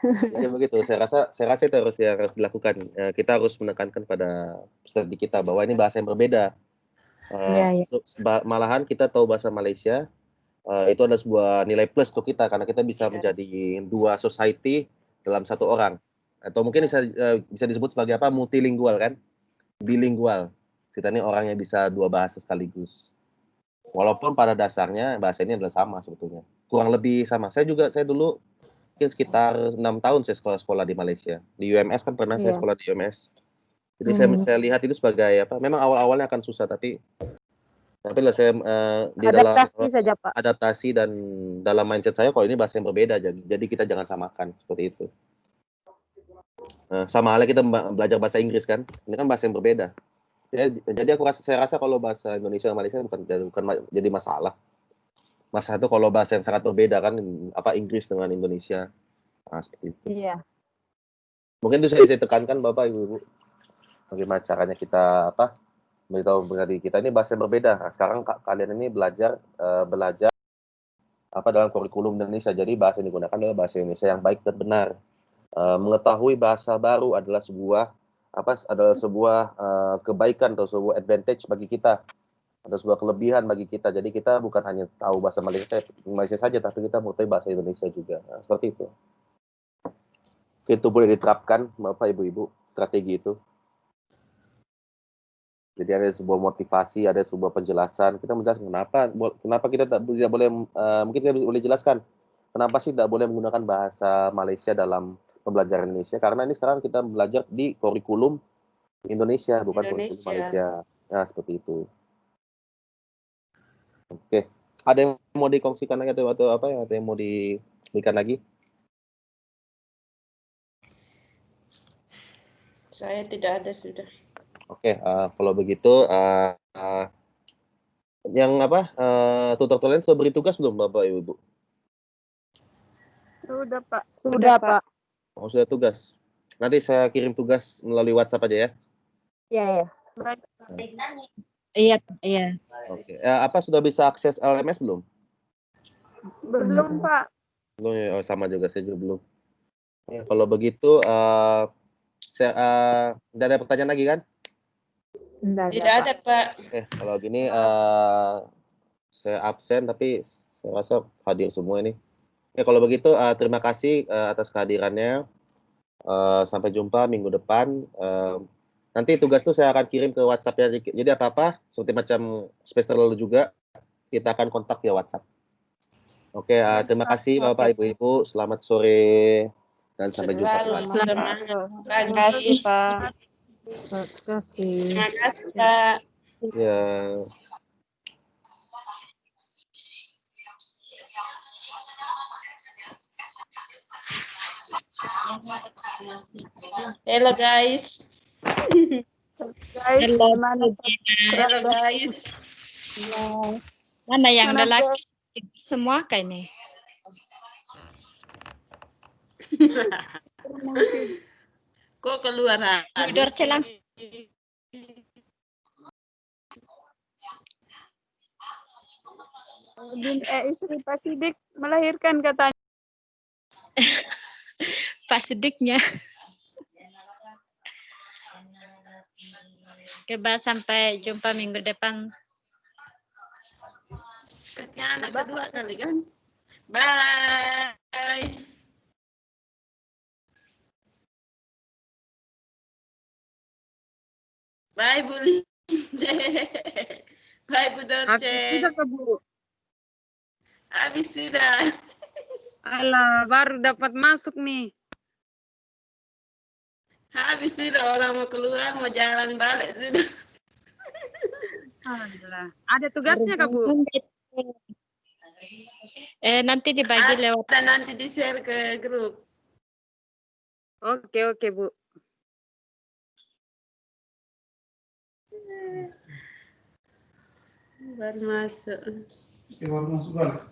Jadi begitu. Saya rasa itu harus dilakukan. Kita harus menekankan pada peserta kita bahwa ini bahasa yang berbeda. Malahan kita tahu bahasa Malaysia, itu adalah sebuah nilai plus untuk kita karena kita bisa menjadi dua society dalam satu orang. Atau mungkin bisa disebut sebagai apa? Multilingual kan? Bilingual. Kita ini orang yang bisa dua bahasa sekaligus. Walaupun pada dasarnya bahasa ini adalah sama sebetulnya. Kurang lebih sama. Saya dulu mungkin sekitar 6 tahun saya sekolah di Malaysia. Di UMS kan pernah saya sekolah di UMS. Jadi saya lihat itu sebagai apa? Memang awal-awalnya akan susah tapi lah saya di adaptasi dalam saja, Pak. Adaptasi dan dalam mindset saya kalau ini bahasa yang berbeda jadi kita jangan samakan seperti itu. Sama halnya kita belajar bahasa Inggris kan. Ini kan bahasa yang berbeda. Jadi saya rasa kalau bahasa Indonesia dan Malaysia bukan jadi masalah. Masalah itu kalau bahasa yang sangat berbeda kan apa Inggris dengan Indonesia. Seperti itu. Iya. Mungkin itu saya tekankan Bapak Ibu. Bagaimana caranya kita beritahu berarti kita ini bahasa yang berbeda. Nah, sekarang kalian ini belajar dalam kurikulum Indonesia. Jadi bahasa yang digunakan adalah bahasa Indonesia yang baik dan benar. Mengetahui bahasa baru adalah sebuah kebaikan atau sebuah advantage bagi kita. Ada sebuah kelebihan bagi kita. Jadi kita bukan hanya tahu bahasa Malaysia saja, tapi kita mengetahui bahasa Indonesia juga. Nah, seperti itu. Itu boleh diterapkan, Bapak Ibu, strategi itu. Jadi ada sebuah motivasi, ada sebuah penjelasan. Kita menjelaskan kenapa kita tidak boleh, mungkin kita boleh jelaskan kenapa sih tidak boleh menggunakan bahasa Malaysia dalam pembelajaran Indonesia. Karena ini sekarang kita belajar di kurikulum Indonesia, bukan kurikulum Malaysia. Nah, seperti itu. Oke. Ada yang mau dikongsikan lagi atau apa yang mau diberikan lagi? Saya tidak ada sudah. Oke, kalau begitu tutor kalian sudah beri tugas belum Bapak Ibu? Sudah, Pak. Sudah, Pak. Oh, sudah tugas. Nanti saya kirim tugas melalui WhatsApp aja ya. Iya. Iya. Oke. Sudah bisa akses LMS belum? Belum, Pak. Belum ya. Oh, sama juga saya juga belum. Ya, kalau begitu saya tidak ada pertanyaan lagi kan? Tidak ada, Pak. Oke, kalau gini saya absen tapi saya rasa hadir semua ini. Ya, kalau begitu terima kasih atas kehadirannya. Sampai jumpa minggu depan. Nanti tugas itu saya akan kirim ke WhatsApp-nya. Jadi apa-apa seperti macam semester lalu juga kita akan kontak via WhatsApp. Oke, terima kasih Bapak Ibu. Selamat sore dan sampai jumpa. Semangat pagi. Terima kasih, Pak. Terima kasih. Terima kasih, Pak. Ya. Hello guys. Guys, gimana? Hello guys. Mana yang lelaki semua kayaknya. Kok keluar Tidur celang. Istri Pak Sidik melahirkan katanya. Pak Sidiknya. Coba sampai jumpa minggu depan. Anak kedua kali kan. Bye. Bye Bu Linde. Bye Bu Dorce. Sudah, Bu. Habis sudah. Alah, baru dapat masuk nih. Habis sudah, orang mau keluar, mau jalan balik sudah. Alah, ada tugasnya Kak Bu? Nanti dibagi lewat. Dan nanti di-share ke grup. Oke Bu. Baru masuk. Baru masuk balik.